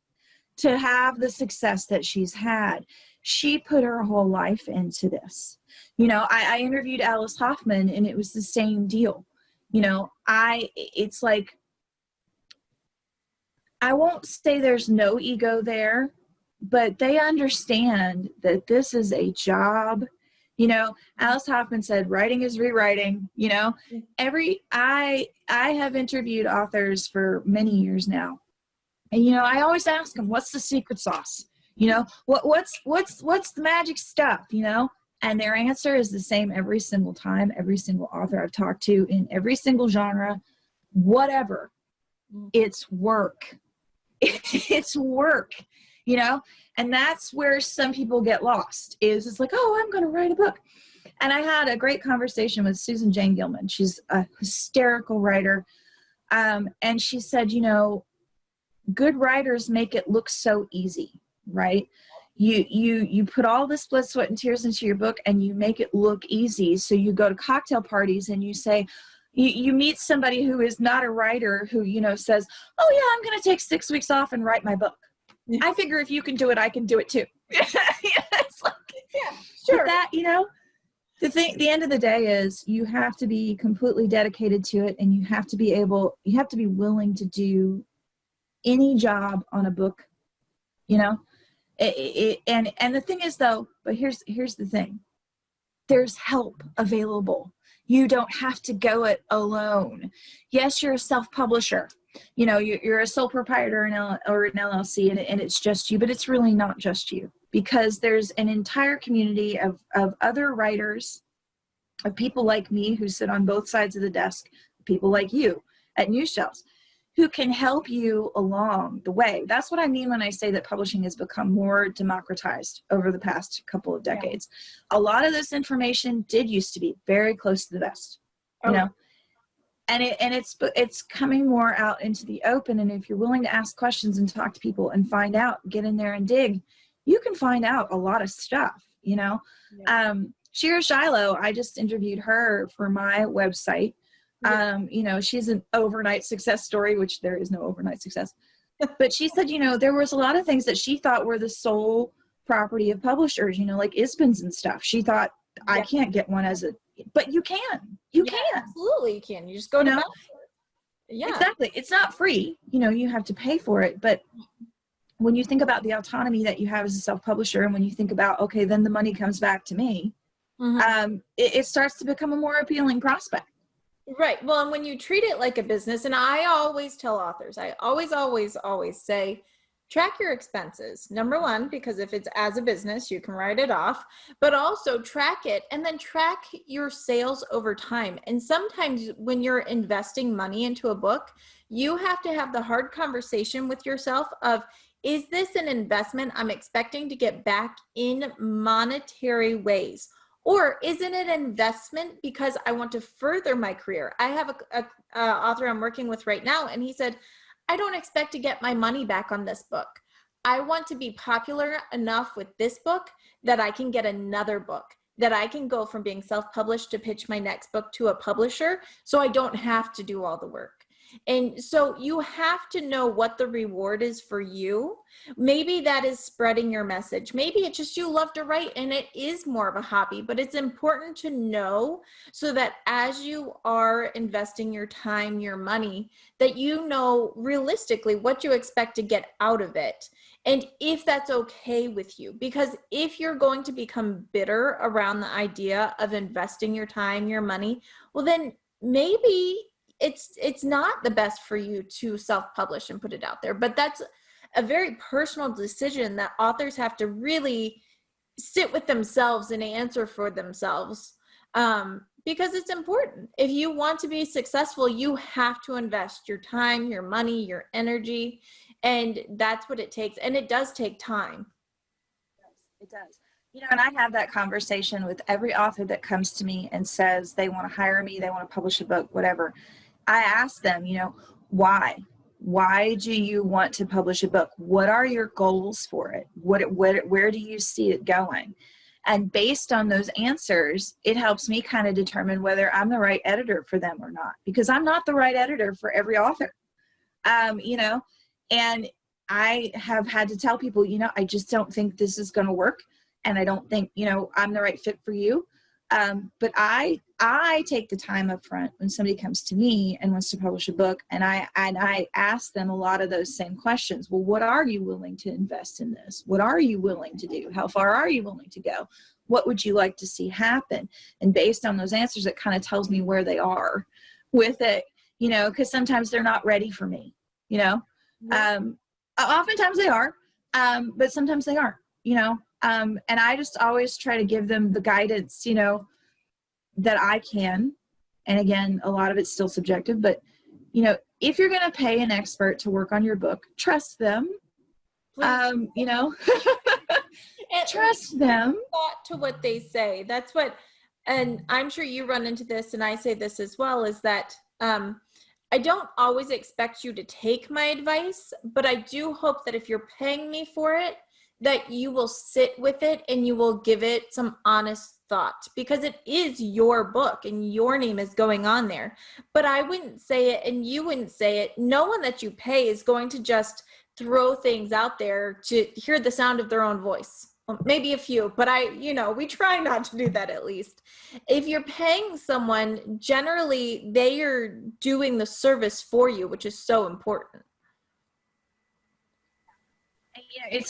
to have the success that she's had. She put her whole life into this. You know, I interviewed Alice Hoffman, and it was the same deal. You know, it's like, I won't say there's no ego there, but they understand that this is a job. You know, Alice Hoffman said, writing is rewriting. You know, I have interviewed authors for many years now. And, you know, I always ask them, what's the secret sauce? You know, what's the magic stuff, you know? And their answer is the same every single time, every single author I've talked to in every single genre, whatever. It's work. It's work, you know? And that's where some people get lost, is it's like, oh, I'm going to write a book. And I had a great conversation with Susan Jane Gilman. She's a hysterical writer. And she said, you know, good writers make it look so easy, right? You put all this blood, sweat, and tears into your book, and you make it look easy. So you go to cocktail parties and you say, you meet somebody who is not a writer who, you know, says, oh yeah, I'm going to take 6 weeks off and write my book. Yeah. I figure if you can do it, I can do it too. It's like, yeah, sure. But that, you know, the end of the day is you have to be completely dedicated to it, and you have to be willing to do any job on a book, you know. And the thing is, though, but here's the thing, there's help available. You don't have to go it alone. Yes, you're a self-publisher, you know, you're a sole proprietor or an LLC, and it's just you, but it's really not just you, because there's an entire community of other writers, of people like me who sit on both sides of the desk, people like you at News Shelves. who can help you along the way. That's what I mean when I say that publishing has become more democratized over the past couple of decades. A lot of this information did used to be very close to the vest, you know, and it's coming more out into the open. And if you're willing to ask questions and talk to people and find out, get in there and dig, you can find out a lot of stuff, you know. Shira Shiloh, I just interviewed her for my website. You know, she's an overnight success story, which there is no overnight success. But she said, you know, there was a lot of things that she thought were the sole property of publishers, you know, like ISBNs and stuff. She thought, I can't get one but you can. You can. Absolutely, you can. You just go to Exactly. It's not free. You know, you have to pay for it. But when you think about the autonomy that you have as a self-publisher, and when you think about, okay, then the money comes back to me, it starts to become a more appealing prospect. Right. Well, and when you treat it like a business, and I always tell authors, I always say, track your expenses. Number one, because if it's as a business, you can write it off, but also track it and then track your sales over time. And sometimes when you're investing money into a book, you have to have the hard conversation with yourself of, is this an investment I'm expecting to get back in monetary ways? Or is it an investment because I want to further my career? I have a author I'm working with right now, and he said, I don't expect to get my money back on this book. I want to be popular enough with this book that I can get another book, that I can go from being self-published to pitch my next book to a publisher, so I don't have to do all the work. And so you have to know what the reward is for you. Maybe that is spreading your message. Maybe it's just you love to write and it is more of a hobby, but it's important to know so that as you are investing your time, your money, that you know realistically what you expect to get out of it. And if that's okay with you, because if you're going to become bitter around the idea of investing your time, your money, well, then maybe it's not the best for you to self-publish and put it out there. But that's a very personal decision that authors have to really sit with themselves and answer for themselves, because it's important. If you want to be successful, you have to invest your time, your money, your energy, and that's what it takes. And it does take time. It does. You know, and I have that conversation with every author that comes to me and says they want to hire me, they want to publish a book, whatever. I ask them, you know, why? Why do you want to publish a book? What are your goals for it? Where do you see it going? And based on those answers, it helps me kind of determine whether I'm the right editor for them or not, because I'm not the right editor for every author. You know, and I have had to tell people, you know, I just don't think this is going to work. And I don't think, you know, I'm the right fit for you. But I take the time up front when somebody comes to me and wants to publish a book, and I ask them a lot of those same questions. Well, what are you willing to invest in this? What are you willing to do? How far are you willing to go? What would you like to see happen? And based on those answers, it kind of tells me where they are with it, you know, because sometimes they're not ready for me, you know. Oftentimes they are, but sometimes they aren't, you know. And I just always try to give them the guidance, you know, that I can. And again, a lot of it's still subjective, but, you know, if you're going to pay an expert to work on your book, trust them, you know, trust them. Thought to what they say. That's what, and I'm sure you run into this, and I say this as well, is that I don't always expect you to take my advice, but I do hope that if you're paying me for it, that you will sit with it and you will give it some honest thought, because it is your book and your name is going on there. But I wouldn't say it and you wouldn't say it. No one that you pay is going to just throw things out there to hear the sound of their own voice. Well, maybe a few, but we try not to do that at least. If you're paying someone, generally they are doing the service for you, which is so important. It's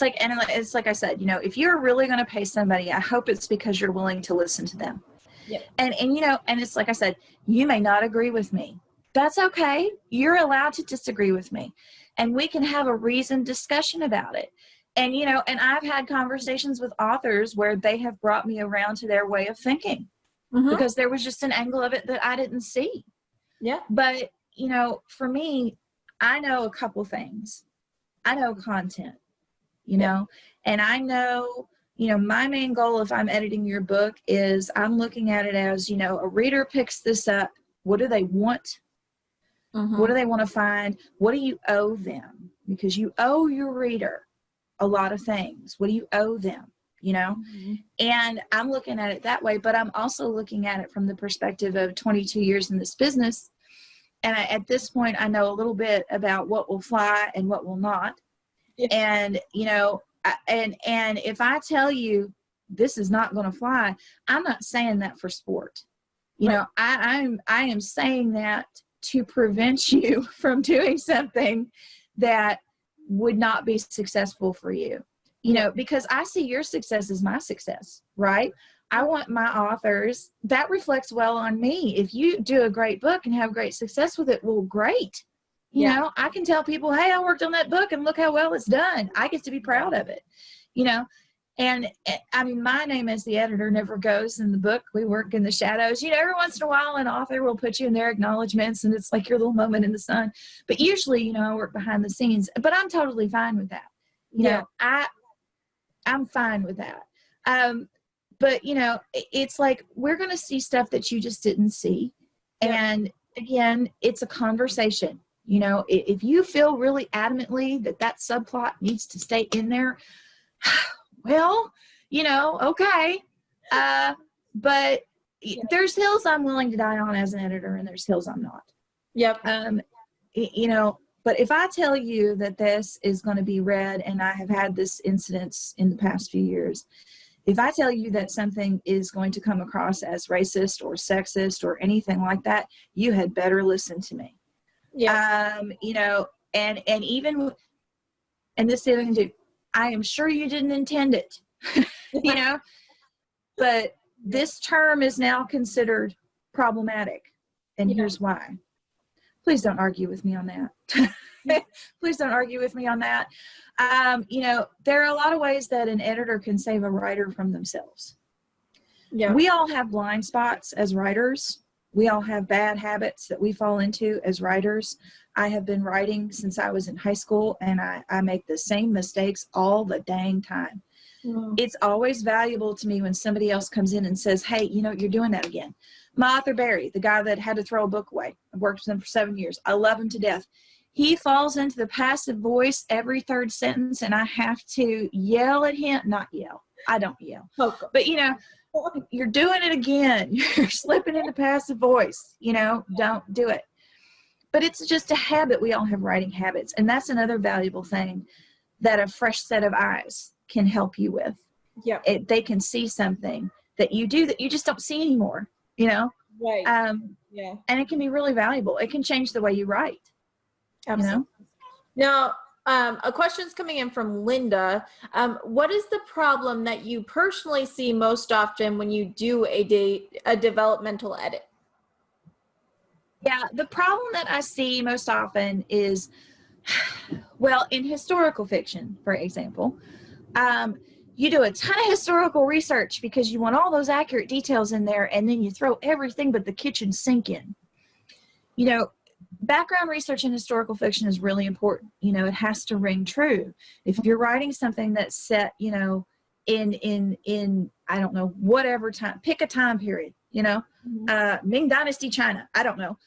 like I said, you know, if you're really going to pay somebody, I hope it's because you're willing to listen to them. Yeah. And you know, and it's like I said, you may not agree with me. That's okay. You're allowed to disagree with me, and we can have a reasoned discussion about it. And, you know, and I've had conversations with authors where they have brought me around to their way of thinking, because there was just an angle of it that I didn't see. Yeah. But, you know, for me, I know a couple things. I know content, you know, and I know, you know, my main goal if I'm editing your book is I'm looking at it as, you know, a reader picks this up. What do they want? What do they want to find? What do you owe them? Because you owe your reader a lot of things. What do you owe them? You know, and I'm looking at it that way, but I'm also looking at it from the perspective of 22 years in this business. And at this point, I know a little bit about what will fly and what will not. Yeah. And, you know, and if I tell you this is not going to fly, I'm not saying that for sport. You know, I am saying that to prevent you from doing something that would not be successful for you. You know, because I see your success as my success, right? I want my authors, that reflects well on me. If you do a great book and have great success with it, well, great. You know, I can tell people, hey, I worked on that book and look how well it's done. I get to be proud of it, you know. And I mean, my name as the editor never goes in the book. We work in the shadows. You know, every once in a while an author will put you in their acknowledgments and it's like your little moment in the sun. But usually, you know, I work behind the scenes. But I'm totally fine with that. You know, I'm fine with that. But, you know, it's like we're going to see stuff that you just didn't see. And again, it's a conversation. You know, if you feel really adamantly that that subplot needs to stay in there, well, you know, okay. But there's hills I'm willing to die on as an editor and there's hills I'm not. You know, but if I tell you that this is going to be read, and I have had this incidents in the past few years, if I tell you that something is going to come across as racist or sexist or anything like that, you had better listen to me. You know, and even, and this is the other thing too, I am sure you didn't intend it, you know, but this term is now considered problematic. And here's why. Please don't argue with me on that. Please don't argue with me on that. You know, there are a lot of ways that an editor can save a writer from themselves. We all have blind spots as writers. We all have bad habits that we fall into as writers. I have been writing since I was in high school, and I make the same mistakes all the dang time. It's always valuable to me when somebody else comes in and says, hey, you know, you're doing that again. My author, Barry, the guy that had to throw a book away, I worked with him for 7 years. I love him to death. He falls into the passive voice every third sentence, and I have to yell at him. Not yell. I don't yell. But, you know, you're doing it again. You're slipping into passive voice. You know, don't do it. But it's just a habit. We all have writing habits. And that's another valuable thing that a fresh set of eyes can help you with. They can see something that you do that you just don't see anymore, you know? And it can be really valuable. It can change the way you write. Absolutely. You know? Now, a question's coming in from Linda. What is the problem that you personally see most often when you do a developmental edit? Yeah, the problem that I see most often is, well, in historical fiction, for example, you do a ton of historical research because you want all those accurate details in there, and then you throw everything but the kitchen sink in. You know, background research in historical fiction is really important. You know, it has to ring true. If you're writing something that's set, you know, in I don't know, whatever time, pick a time period, you know, Ming Dynasty China, I don't know.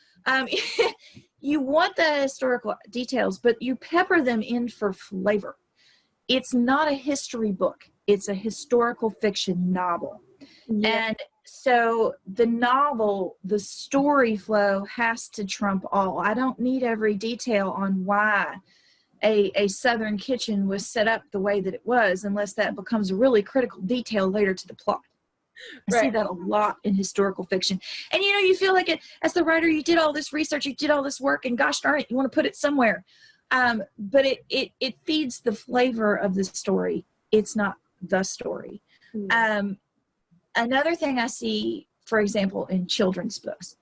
You want the historical details, but you pepper them in for flavor. It's not a history book. It's a historical fiction novel. And so the novel, the story flow has to trump all. I don't need every detail on why a Southern kitchen was set up the way that it was, unless that becomes a really critical detail later to the plot. I see that a lot in historical fiction. And, you know, you feel like it, as the writer, you did all this research, you did all this work, and gosh darn it, you want to put it somewhere. But it feeds the flavor of the story. It's not the story. Another thing I see, for example, in children's books,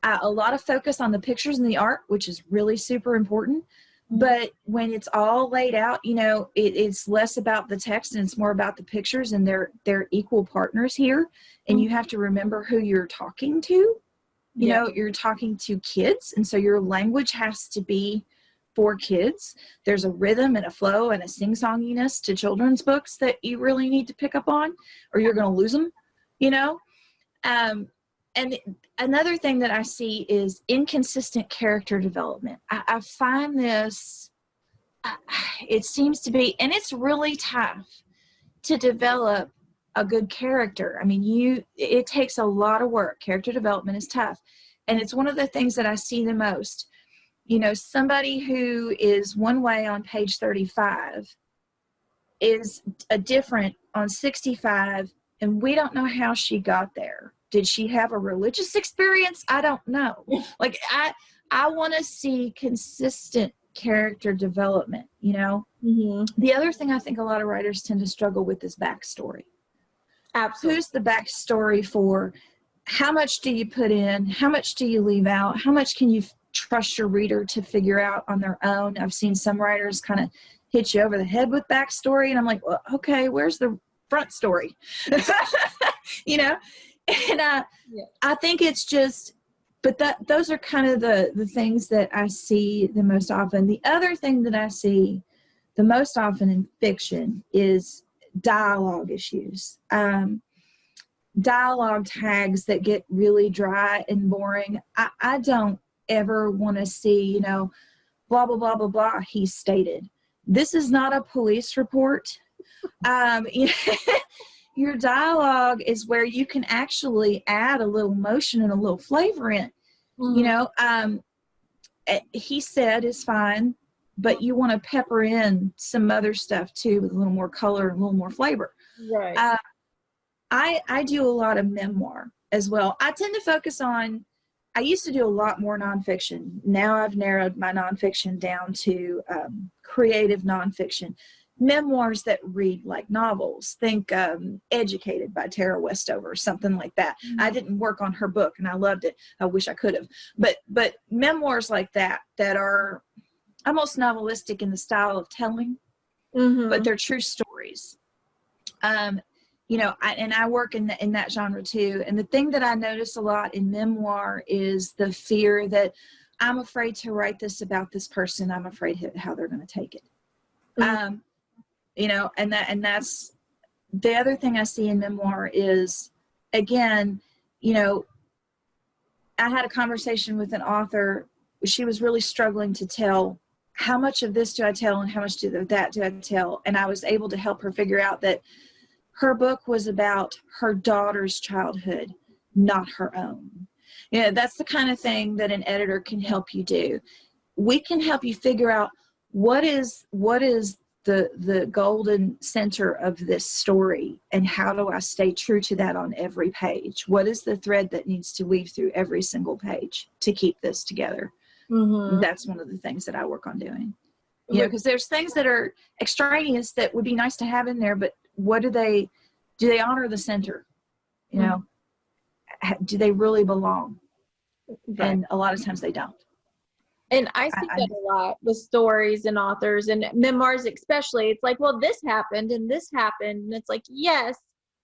a lot of focus on the pictures and the art, which is really super important. But when it's all laid out, you know, it's less about the text and it's more about the pictures, and they're equal partners here. And you have to remember who you're talking to. You know, you're talking to kids, and so your language has to be for kids. There's a rhythm and a flow and a sing-songiness to children's books that you really need to pick up on, or you're going to lose them, you know? And another thing that I see is inconsistent character development. I find this, it seems to be, and it's really tough to develop a good character. I mean, it takes a lot of work. Character development is tough. And it's one of the things that I see the most. You know, somebody who is one way on page 35 is a different on 65, and we don't know how she got there. Did she have a religious experience? I don't know. Like, I want to see consistent character development, you know? Mm-hmm. The other thing I think a lot of writers tend to struggle with is backstory. Absolutely. Who's the backstory for? How much do you put in? How much do you leave out? How much can you trust your reader to figure out on their own? I've seen some writers kind of hit you over the head with backstory, and I'm like, well, okay, where's the front story? You know? And I think it's just, but those are kind of the things that I see the most often. The other thing that I see the most often in fiction is dialogue issues. Dialogue tags that get really dry and boring. I don't ever want to see, you know, blah, blah, blah, blah, blah, he stated. This is not a police report. Your dialogue is where you can actually add a little emotion and a little flavor in. Mm-hmm. You know, he said is fine, but you want to pepper in some other stuff too with a little more color and a little more flavor. Right. I do a lot of memoir as well. I tend to focus on, I used to do a lot more nonfiction. Now I've narrowed my nonfiction down to creative nonfiction. Memoirs that read like novels. Think Educated by Tara Westover, something like that. Mm-hmm. I didn't work on her book and I loved it. I wish I could have. But memoirs like that are almost novelistic in the style of telling, mm-hmm. but they're true stories. You know, I work in that genre too. And the thing that I notice a lot in memoir is the fear that I'm afraid to write this about this person. I'm afraid how they're going to take it. Mm-hmm. You know, and that's the other thing I see in memoir is, again, you know, I had a conversation with an author. She was really struggling to tell how much of this do I tell and how much of that do I tell. And I was able to help her figure out that her book was about her daughter's childhood, not her own. You know, that's the kind of thing that an editor can help you do. We can help you figure out what is the golden center of this story, and how do I stay true to that on every page? What is the thread that needs to weave through every single page to keep this together? Mm-hmm. That's one of the things that I work on doing. You know, because there's things that are extraneous that would be nice to have in there, but what do they honor the center? You know, do they really belong? Right. And a lot of times they don't. And I see that a lot with stories and authors and memoirs especially. It's like, well, this happened and this happened. And it's like, yes,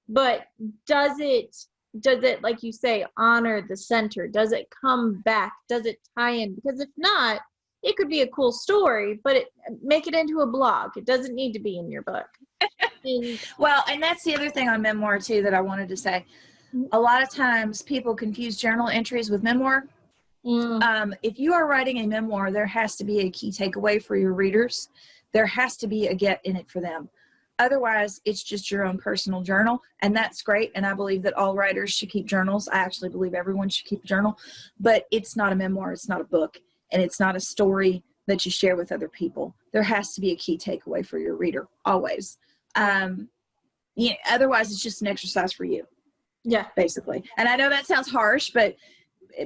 but does it, like you say, honor the center? Does it come back? Does it tie in? Because if not, it could be a cool story, but make it into a blog. It doesn't need to be in your book. Well, and that's the other thing on memoir too that I wanted to say. A lot of times people confuse journal entries with memoir. If you are writing a memoir, there has to be a key takeaway for your readers. There has to be a get in it for them. Otherwise, it's just your own personal journal, and that's great. And I believe that all writers should keep journals. I actually believe everyone should keep a journal, but it's not a memoir. It's not a book, and it's not a story that you share with other people. There has to be a key takeaway for your reader, always. Otherwise, it's just an exercise for you. Yeah, basically. And I know that sounds harsh, but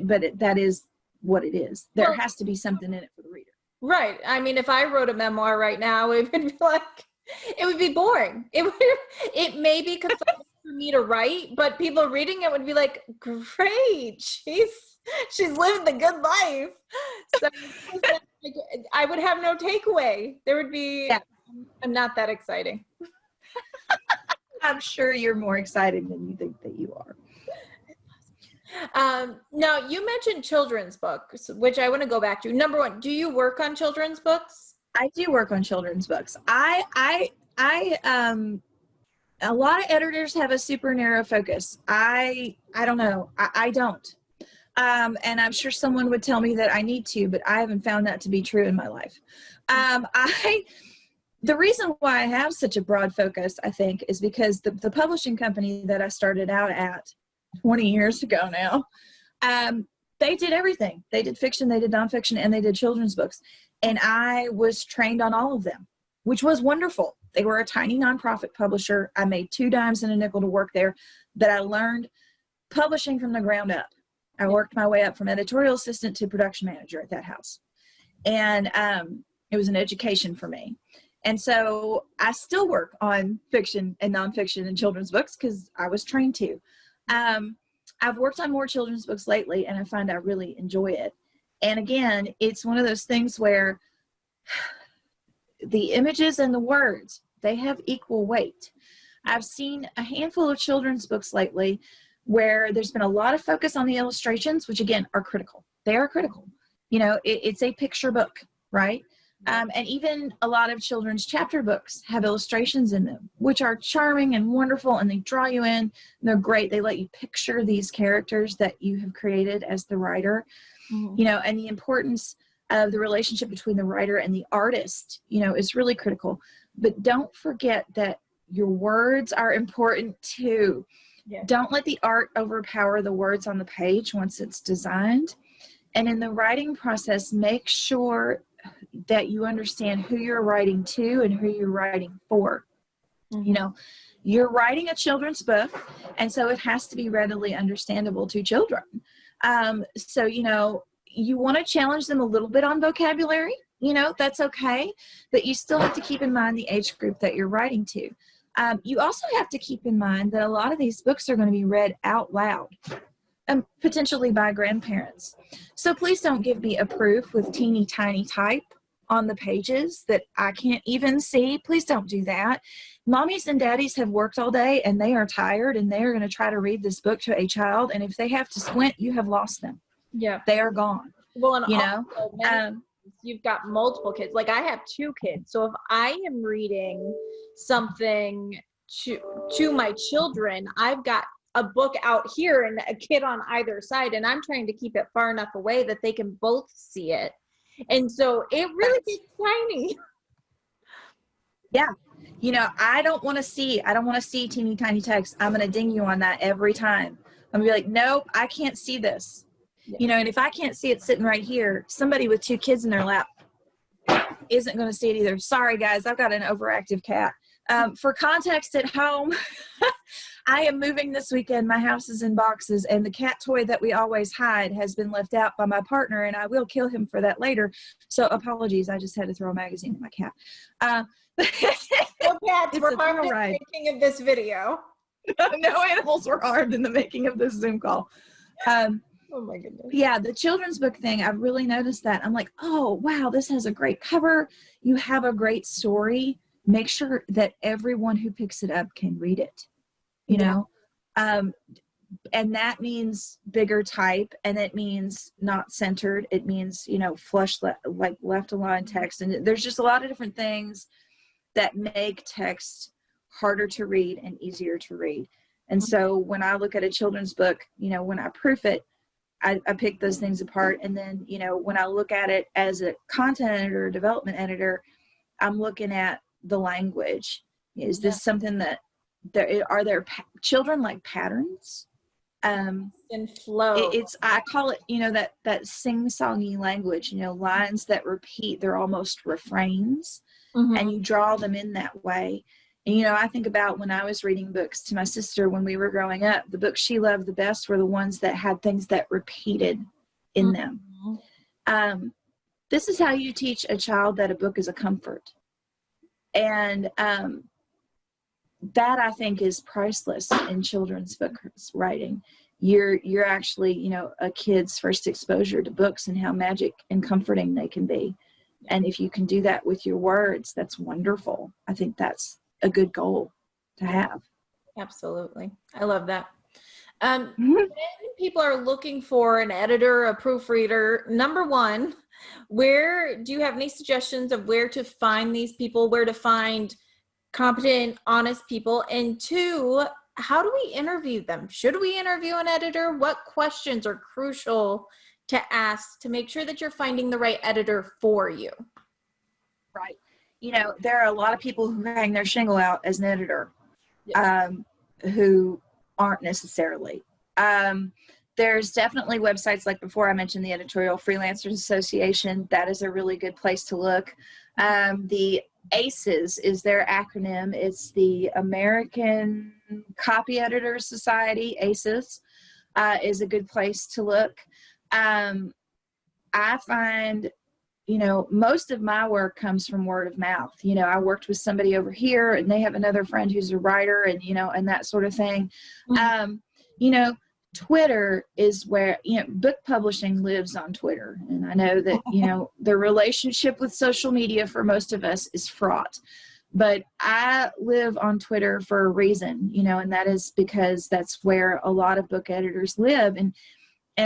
that is what it is. There has to be something in it for the reader. Right. I mean, if I wrote a memoir right now, it would be like, it would be boring. It may be cathartic for me to write, but people reading it would be like, great, she's lived the good life. So I would have no takeaway. There would be, I'm not that exciting. I'm sure you're more exciting than you think that you are. Now you mentioned children's books, which I want to go back to. Number one, do you work on children's books? I do work on children's books. A lot of editors have a super narrow focus. I don't know. I don't. And I'm sure someone would tell me that I need to, but I haven't found that to be true in my life. The reason why I have such a broad focus, I think, is because the publishing company that I started out at 20 years ago now, they did everything. They did fiction, they did nonfiction, and they did children's books. And I was trained on all of them, which was wonderful. They were a tiny nonprofit publisher. I made 2 dimes and a nickel to work there, but I learned publishing from the ground up. I worked my way up from editorial assistant to production manager at that house. And it was an education for me. And so I still work on fiction and nonfiction and children's books because I was trained to. I've worked on more children's books lately, and I find I really enjoy it. And again, it's one of those things where the images and the words, they have equal weight. I've seen a handful of children's books lately where there's been a lot of focus on the illustrations, which again are critical. They are critical. You know, it's a picture book, right? And even a lot of children's chapter books have illustrations in them, which are charming and wonderful, and they draw you in, and they're great. They let you picture these characters that you have created as the writer, you know, and the importance of the relationship between the writer and the artist, you know, is really critical. But don't forget that your words are important too. Yeah. Don't let the art overpower the words on the page once it's designed. And in the writing process, make sure that you understand who you're writing to and who you're writing for. You know, you're writing a children's book, and so it has to be readily understandable to children. So, you know, you want to challenge them a little bit on vocabulary, you know, that's okay, but you still have to keep in mind the age group that you're writing to. You also have to keep in mind that a lot of these books are going to be read out loud, potentially by grandparents. So please don't give me a proof with teeny tiny type on the pages that I can't even see. Please don't do that. Mommies and daddies have worked all day and they are tired, and they are going to try to read this book to a child. And if they have to squint, you have lost them. Yeah. They are gone. Well, and you also, know, you've got multiple kids. Like I have 2 kids. So if I am reading something to my children, I've got a book out here and a kid on either side, and I'm trying to keep it far enough away that they can both see it. And so it really gets tiny. Yeah. You know, I don't want to see teeny tiny text. I'm going to ding you on that every time. I'm going to be like, nope, I can't see this. Yeah. You know, and if I can't see it sitting right here, somebody with 2 kids in their lap isn't going to see it either. Sorry, guys, I've got an overactive cat. For context at home, I am moving this weekend. My house is in boxes, and the cat toy that we always hide has been left out by my partner, and I will kill him for that later. So apologies. I just had to throw a magazine at my cat. No cats were harmed in the making of this video. No animals were harmed in the making of this Zoom call. Oh my goodness. Yeah, the children's book thing, I've really noticed that. I'm like, oh, wow, this has a great cover. You have a great story. Make sure that everyone who picks it up can read it, you know? And that means bigger type, and it means not centered. It means, you know, flush, like left align text. And there's just a lot of different things that make text harder to read and easier to read. And so when I look at a children's book, you know, when I proof it, I pick those things apart. And then, you know, when I look at it as a content editor, development editor, I'm looking at the language. Is this something that are there children like patterns? And flow. I call it, you know, that sing-songy language, you know, lines that repeat, they're almost refrains, and you draw them in that way. And, you know, I think about when I was reading books to my sister when we were growing up, the books she loved the best were the ones that had things that repeated in them. This is how you teach a child that a book is a comfort. And that, I think, is priceless in children's book writing. You're actually, you know, a kid's first exposure to books and how magic and comforting they can be. And if you can do that with your words, that's wonderful. I think that's a good goal to have. Absolutely. I love that. When people are looking for an editor, a proofreader, number one, where do you have any suggestions of where to find these people, where to find competent, honest people? And two, how do we interview them? Should we interview an editor? What questions are crucial to ask to make sure that you're finding the right editor for you? Right. You know, there are a lot of people who hang their shingle out as an editor, who aren't necessarily. There's definitely websites like before I mentioned the Editorial Freelancers Association. That is a really good place to look. The ACES is their acronym. It's the American Copy Editors Society. ACES is a good place to look. I find, you know, most of my work comes from word of mouth. You know, I worked with somebody over here and they have another friend who's a writer, and, you know, and that sort of thing. You know, Twitter is where, you know, book publishing lives on Twitter. And I know that, you know, the relationship with social media for most of us is fraught. But I live on Twitter for a reason, you know, and that is because that's where a lot of book editors live. And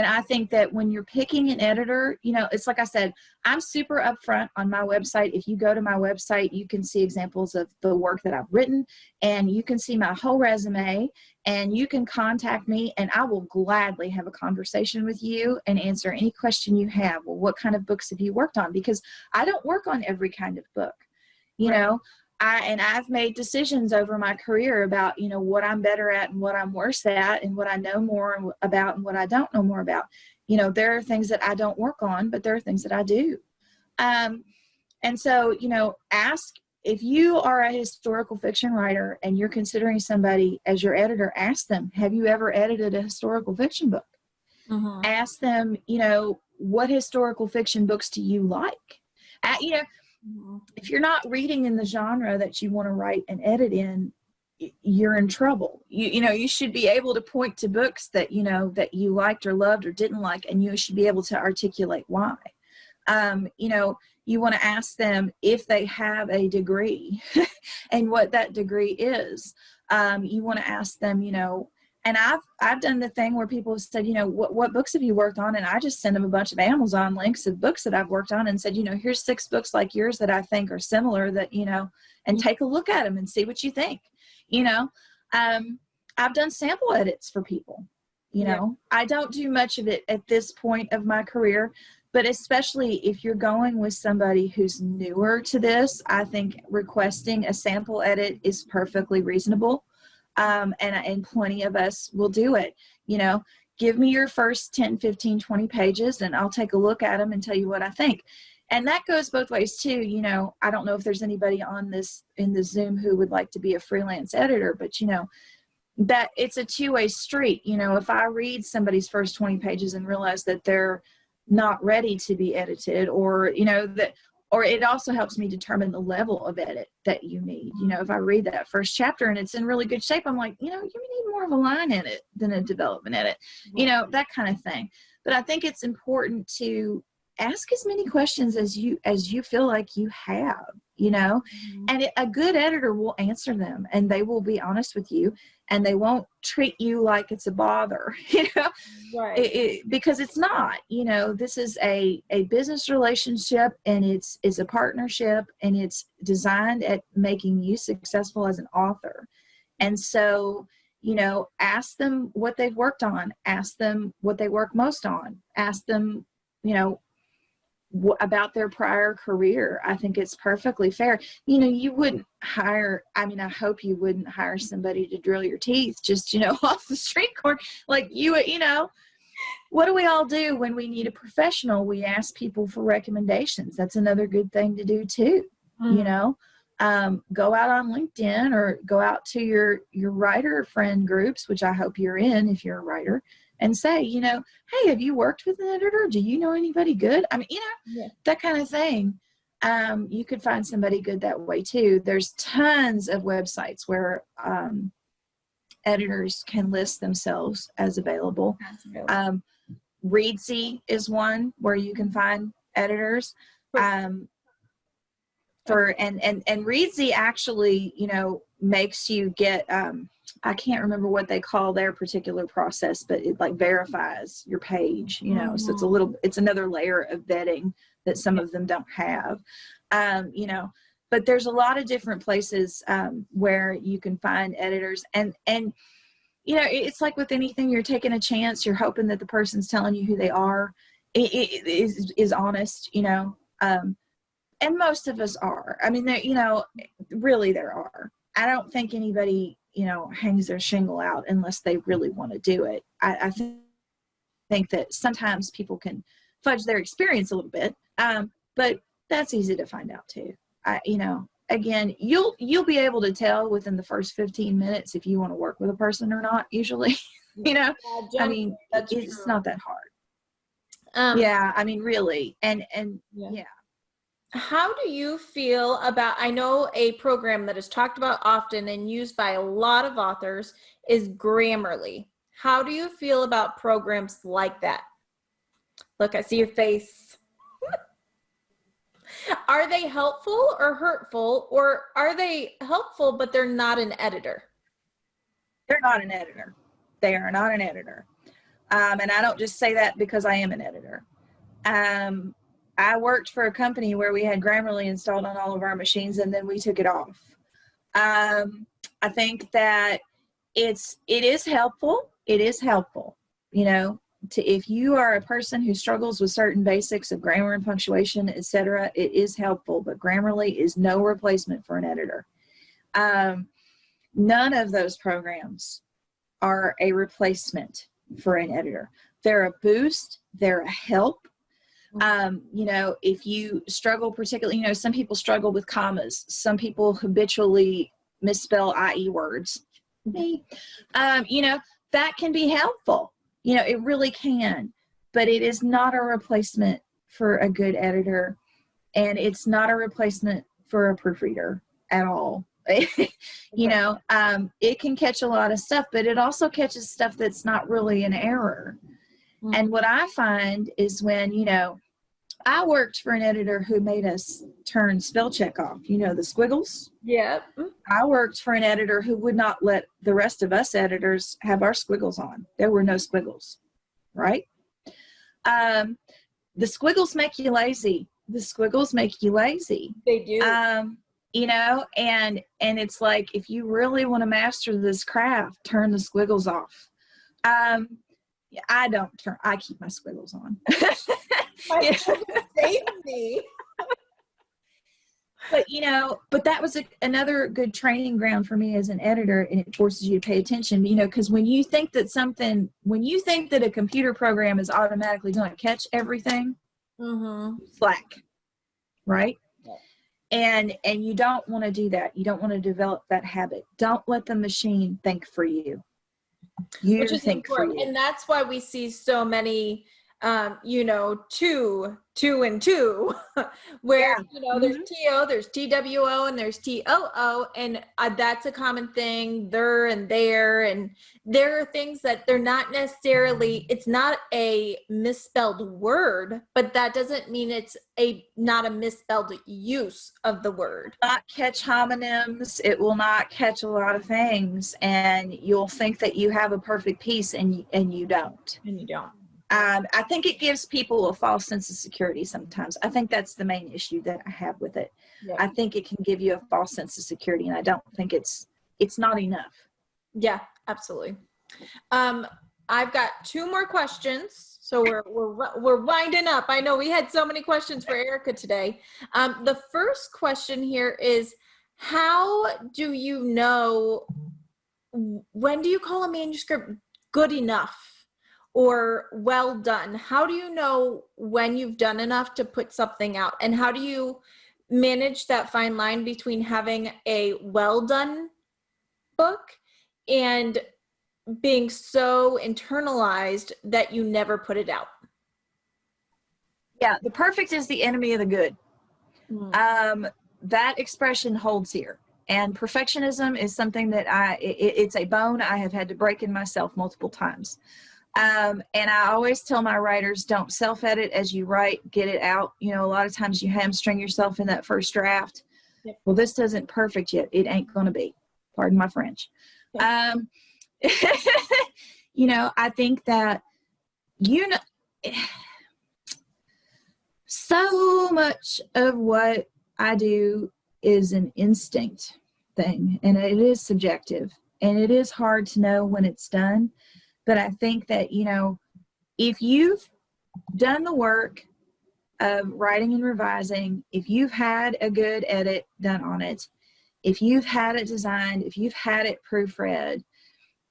I think that when you're picking an editor, you know, it's like I said, I'm super upfront on my website. If you go to my website, you can see examples of the work that I've written, and you can see my whole resume, and you can contact me, and I will gladly have a conversation with you and answer any question you have. Well, what kind of books have you worked on? Because I don't work on every kind of book, you know. I've made decisions over my career about, you know, what I'm better at and what I'm worse at, and what I know more about and what I don't know more about. You know, there are things that I don't work on, but there are things that I do. And so, you know, ask, if you are a historical fiction writer and you're considering somebody as your editor, ask them, have you ever edited a historical fiction book? Ask them, you know, what historical fiction books do you like? You know, if you're not reading in the genre that you want to write and edit in, you're in trouble. You know, you should be able to point to books that, you know, that you liked or loved or didn't like, and you should be able to articulate why. You know, you want to ask them if they have a degree and what that degree is. You want to ask them, you know, and I've done the thing where people have said, you know, what books have you worked on? And I just send them a bunch of Amazon links of books that I've worked on and said, you know, here's 6 books like yours that I think are similar, that, you know, and take a look at them and see what you think. You know, I've done sample edits for people. You know, I don't do much of it at this point of my career, but especially if you're going with somebody who's newer to this, I think requesting a sample edit is perfectly reasonable. And plenty of us will do it. You know, give me your first 10, 15, 20 pages and I'll take a look at them and tell you what I think. And that goes both ways too. You know, I don't know if there's anybody on this, in the Zoom, who would like to be a freelance editor, but you know, that it's a two-way street. You know, if I read somebody's first 20 pages and realize that they're not ready to be edited, or, you know, that, or it also helps me determine the level of edit that you need. You know, if I read that first chapter and it's in really good shape, I'm like, you know, you need more of a line in it than a development edit, you know, that kind of thing. But I think it's important to ask as many questions as you feel like you have, you know, and a good editor will answer them, and they will be honest with you, and they won't treat you like it's a bother, you know, because it's not. You know, this is a business relationship, and it's a partnership, and it's designed at making you successful as an author. And so, you know, ask them what they've worked on, ask them what they work most on, ask them, you know, about their prior career. I think it's perfectly fair. You know, you wouldn't hire, I mean, I hope you wouldn't hire somebody to drill your teeth just, you know, off the street corner. Like you know, what do we all do when we need a professional? We ask people for recommendations. That's another good thing to do too. You know, go out on LinkedIn or go out to your writer friend groups, which I hope you're in if you're a writer, and say, you know, hey, have you worked with an editor? Do you know anybody good? I mean, you know, that kind of thing. You could find somebody good that way too. There's tons of websites where editors can list themselves as available. Readsy is one where you can find editors. And Readsy actually, you know, makes you get, I can't remember what they call their particular process, but it like verifies your page, you know, so it's another layer of vetting that some of them don't have, you know, but there's a lot of different places where you can find editors, and you know, it's like with anything, you're taking a chance, you're hoping that the person's telling you who they are, it is honest, you know, and most of us are. I mean, you know, really there are. I don't think anybody, you know, hangs their shingle out unless they really want to do it. I think that sometimes people can fudge their experience a little bit, but that's easy to find out too. You know, again, you'll be able to tell within the first 15 minutes if you want to work with a person or not, usually. You know, I mean, it's not that hard. Yeah, I mean, really. And yeah. How do you feel about, I know a program that is talked about often and used by a lot of authors is Grammarly. How do you feel about programs like that? Look, I see your face. Are they helpful or hurtful, or are they helpful but they're not an editor? They're not an editor. They are not an editor. And I don't just say that because I am an editor. I worked for a company where we had Grammarly installed on all of our machines, and then we took it off. I think that it is helpful. It is helpful, you know, if you are a person who struggles with certain basics of grammar and punctuation, etc., it is helpful, but Grammarly is no replacement for an editor. None of those programs are a replacement for an editor. They're a boost. They're a help. You know, if you struggle particularly, you know, some people struggle with commas. Some people habitually misspell IE words. Me. You know, that can be helpful. You know, it really can, but it is not a replacement for a good editor, and it's not a replacement for a proofreader at all. You know, it can catch a lot of stuff, but it also catches stuff that's not really an error. And what I find is when, you know, I worked for an editor who made us turn spell check off, you know, the squiggles. Yeah. I worked for an editor who would not let the rest of us editors have our squiggles on. There were no squiggles, right? The squiggles make you lazy. The squiggles make you lazy. They do. You know, and it's like, if you really want to master this craft, turn the squiggles off. I keep my squiggles on. Save me. But, you know, that was another good training ground for me as an editor, and it forces you to pay attention, you know, because when you think that a computer program is automatically going to catch everything, slack, right? Yeah. And you don't want to do that. You don't want to develop that habit. Don't let the machine think for you. You think for you. And that's why we see so many, you know, two and two, where, you know, there's TO, there's TWO, and there's TOO, and that's a common thing, there and there, and there are things that they're not necessarily, it's not a misspelled word, but that doesn't mean it's not a misspelled use of the word. Not catch homonyms, it will not catch a lot of things, and you'll think that you have a perfect piece, and you don't. And you don't. I think it gives people a false sense of security sometimes. I think that's the main issue that I have with it. Yeah. I think it can give you a false sense of security, and I don't think it's not enough. Yeah, absolutely. I've got 2 more questions, so we're winding up. I know we had so many questions for Ericka today. The first question here is, how do you know, when do you call a manuscript good enough or well done? How do you know when you've done enough to put something out? And how do you manage that fine line between having a well done book and being so internalized that you never put it out? Yeah, the perfect is the enemy of the good. That expression holds here. And perfectionism is something that it's a bone I have had to break in myself multiple times. And I always tell my writers, don't self-edit as you write, get it out. You know, a lot of times you hamstring yourself in that first draft. Yep. Well, this isn't perfect yet. It ain't going to be. Pardon my French. Yeah. You know, I think that, you know, so much of what I do is an instinct thing, and it is subjective, and it is hard to know when it's done. But I think that, you know, if you've done the work of writing and revising, if you've had a good edit done on it, if you've had it designed, if you've had it proofread,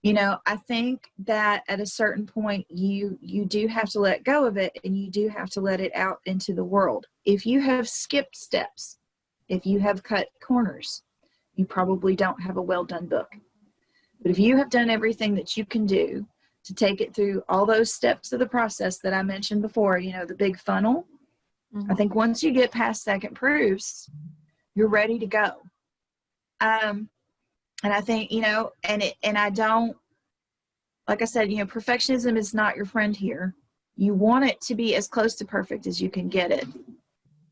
you know, I think that at a certain point you do have to let go of it, and you do have to let it out into the world. If you have skipped steps, if you have cut corners, you probably don't have a well done book. But if you have done everything that you can do to take it through all those steps of the process that I mentioned before, you know, the big funnel, I think once you get past second proofs, you're ready to go. And I think, you know, and I don't, like I said, you know, perfectionism is not your friend here. You want it to be as close to perfect as you can get it.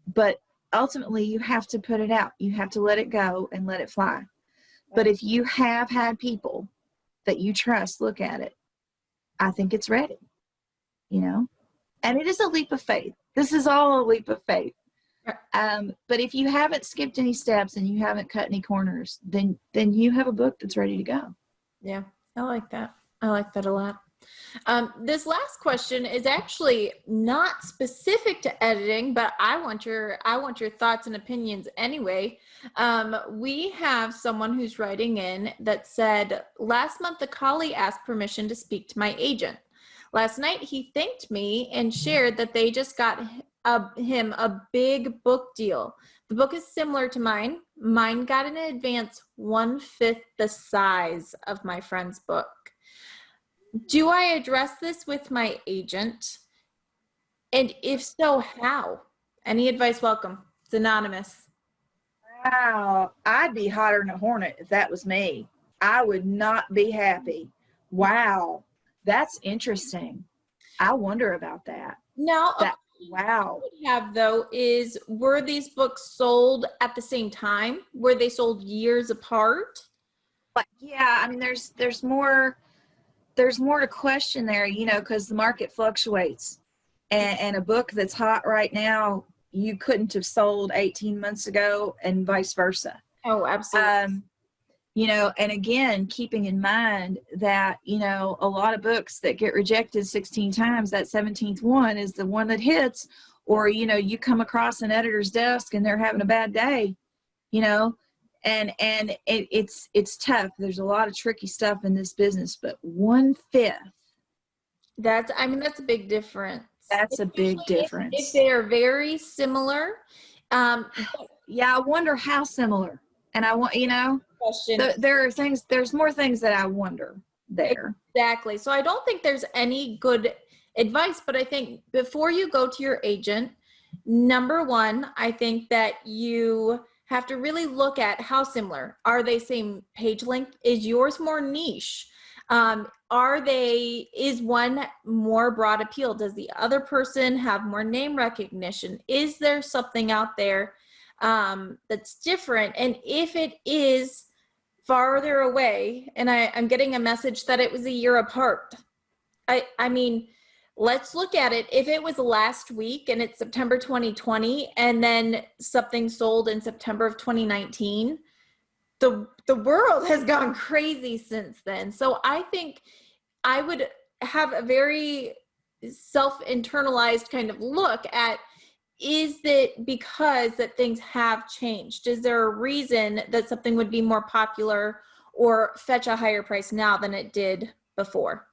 But ultimately, you have to put it out. You have to let it go and let it fly. But if you have had people that you trust look at it, I think it's ready, you know. And it is a leap of faith. This is all a leap of faith. But if you haven't skipped any steps and you haven't cut any corners, then you have a book that's ready to go. Yeah, I like that. I like that a lot. This last question is actually not specific to editing, but I want your thoughts and opinions anyway. We have someone who's writing in that said, last month the colleague asked permission to speak to my agent. Last night he thanked me and shared that they just got him a big book deal. The book is similar to mine. Mine got in advance 1/5 the size of my friend's book. Do I address this with my agent? And if so, how? Any advice welcome. It's anonymous. Wow. I'd be hotter than a hornet if that was me. I would not be happy. Wow. That's interesting. I wonder about that. Now, wow. What we have though is, were these books sold at the same time? Were they sold years apart? But yeah, I mean, there's more to question there, you know, because the market fluctuates, and a book that's hot right now, you couldn't have sold 18 months ago, and vice versa. Oh, absolutely. You know, and again, keeping in mind that, you know, a lot of books that get rejected 16 times, that 17th one is the one that hits. Or, you know, you come across an editor's desk and they're having a bad day, you know, and it's tough. There's a lot of tricky stuff in this business, but 1/5. That's a big difference. That's a big difference. If they are very similar. Yeah, I wonder how similar. And I want, you know, there's more things that I wonder there. Exactly. So I don't think there's any good advice, but I think before you go to your agent, number one, I think that you have to really look at how similar. Are they same page length? Is yours more niche? Is one more broad appeal? Does the other person have more name recognition? Is there something out there that's different? And if it is farther away, and I'm getting a message that it was a year apart, I mean, let's look at it. If it was last week and it's September 2020, and then something sold in September of 2019, the world has gone crazy since then. So I think I would have a very self-internalized kind of look at, is it because that things have changed? Is there a reason that something would be more popular or fetch a higher price now than it did before?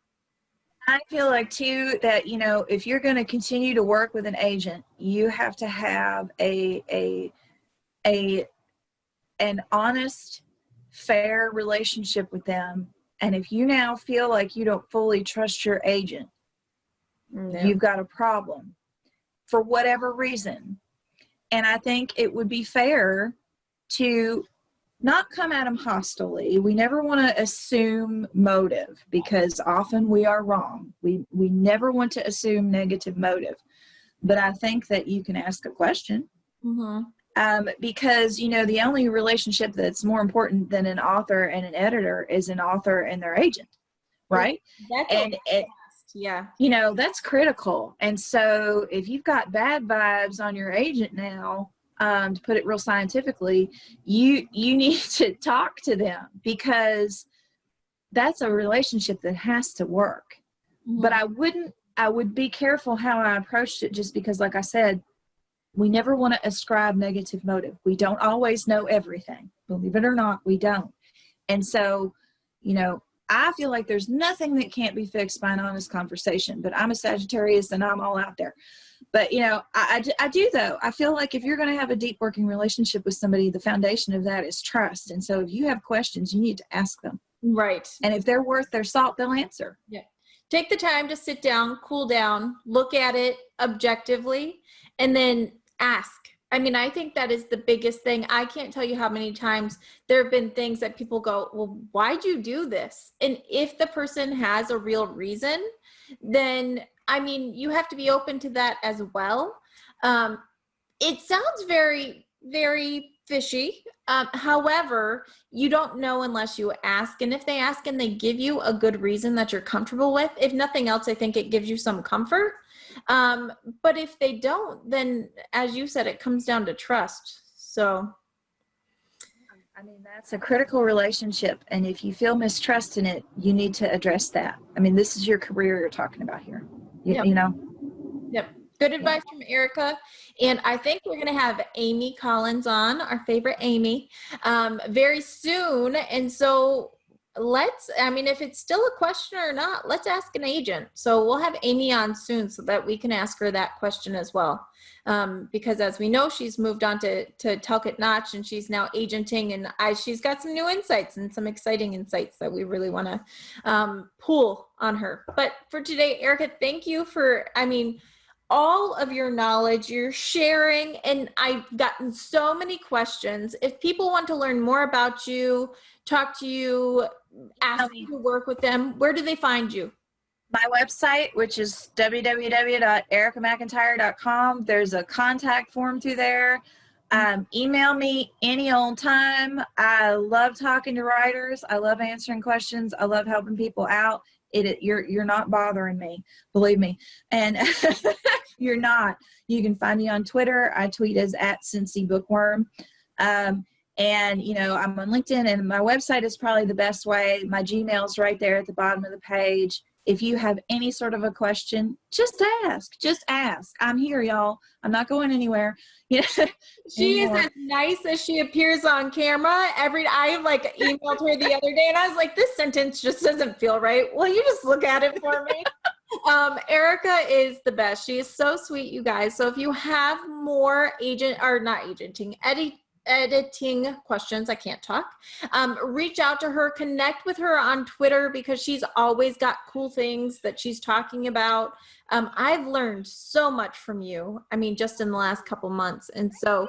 I feel like too that, you know, if you're going to continue to work with an agent, you have to have an honest, fair relationship with them. And if you now feel like you don't fully trust your agent, you've got a problem for whatever reason. And I think it would be fair to not come at them hostilely. We never want to assume motive, because often we are wrong. We never want to assume negative motive. But I think that you can ask a question. Mm-hmm. Because, the only relationship that's more important than an author and an editor is an author and their agent, right? That's and it, yeah. That's critical. And so if you've got bad vibes on your agent now, to put it real scientifically, you need to talk to them, because that's a relationship that has to work. Mm-hmm. But I would be careful how I approached it, just because, like I said, we never want to ascribe negative motive. We don't always know everything. Believe it or not, we don't. And so, I feel like there's nothing that can't be fixed by an honest conversation, but I'm a Sagittarius and I'm all out there. But, I do, though. I feel like if you're going to have a deep working relationship with somebody, the foundation of that is trust. And so if you have questions, you need to ask them. Right. And if they're worth their salt, they'll answer. Yeah. Take the time to sit down, cool down, look at it objectively, and then ask. I mean, I think that is the biggest thing. I can't tell you how many times there have been things that people go, well, why'd you do this? And if the person has a real reason, then, I mean, you have to be open to that as well. It sounds very, very fishy. However, you don't know unless you ask. And if they ask and they give you a good reason that you're comfortable with, if nothing else, I think it gives you some comfort. But if they don't, then as you said, it comes down to trust. So, I mean, that's a critical relationship. And if you feel mistrust in it, you need to address that. I mean, this is your career you're talking about here. Yep. Yep. Good advice from Ericka. And I think we're going to have Amy Collins on, our favorite Amy, very soon. And so if it's still a question or not, let's ask an agent. So we'll have Amy on soon so that we can ask her that question as well. Because as we know, she's moved on to Talcott Notch, and she's now agenting, and she's got some new insights and some exciting insights that we really want to pull on her. But for today, Ericka, thank you for, all of your knowledge you're sharing, and I've gotten so many questions. If people want to learn more about you, talk to you, ask you to work with them, where do they find you? My website, which is www.ericcamcintyre.com. There's a contact form through there. Email me any old time. I love talking to writers. I love answering questions. I love helping people out. You're not bothering me, believe me. And you're not. You can find me on Twitter. I tweet as @CincyBookworm. And I'm on LinkedIn, and my website is probably the best way. My Gmail's right there at the bottom of the page. If you have any sort of a question, just ask. I'm here, y'all. I'm not going anywhere. She is as nice as she appears on camera. I emailed her the other day, and I was like, this sentence just doesn't feel right. Well, you just look at it for me. Ericka is the best. She is so sweet, you guys. So if you have more editing questions, I can't talk, reach out to her, connect with her on Twitter, because she's always got cool things that she's talking about. I've learned so much from you, just in the last couple months. And so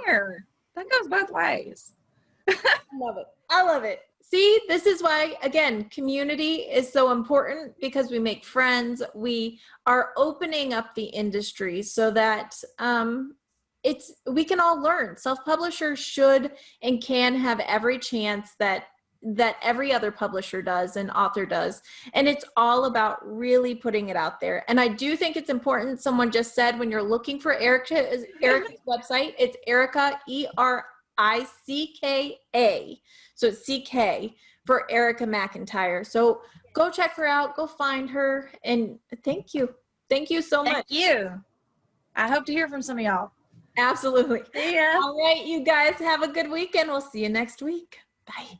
that goes both ways. I love it. See, this is why, again, community is so important, because we make friends. We are opening up the industry so that we can all learn. Self-publishers should and can have every chance that every other publisher does and author does. And it's all about really putting it out there. And I do think it's important. Someone just said, when you're looking for Ericka's website, it's Ericka, ERICKA. So it's CK for Ericka McIntyre. So go check her out, go find her. And thank you. Thank you so much. Thank you. I hope to hear from some of y'all. Absolutely. See ya. All right, you guys have a good weekend. We'll see you next week. Bye.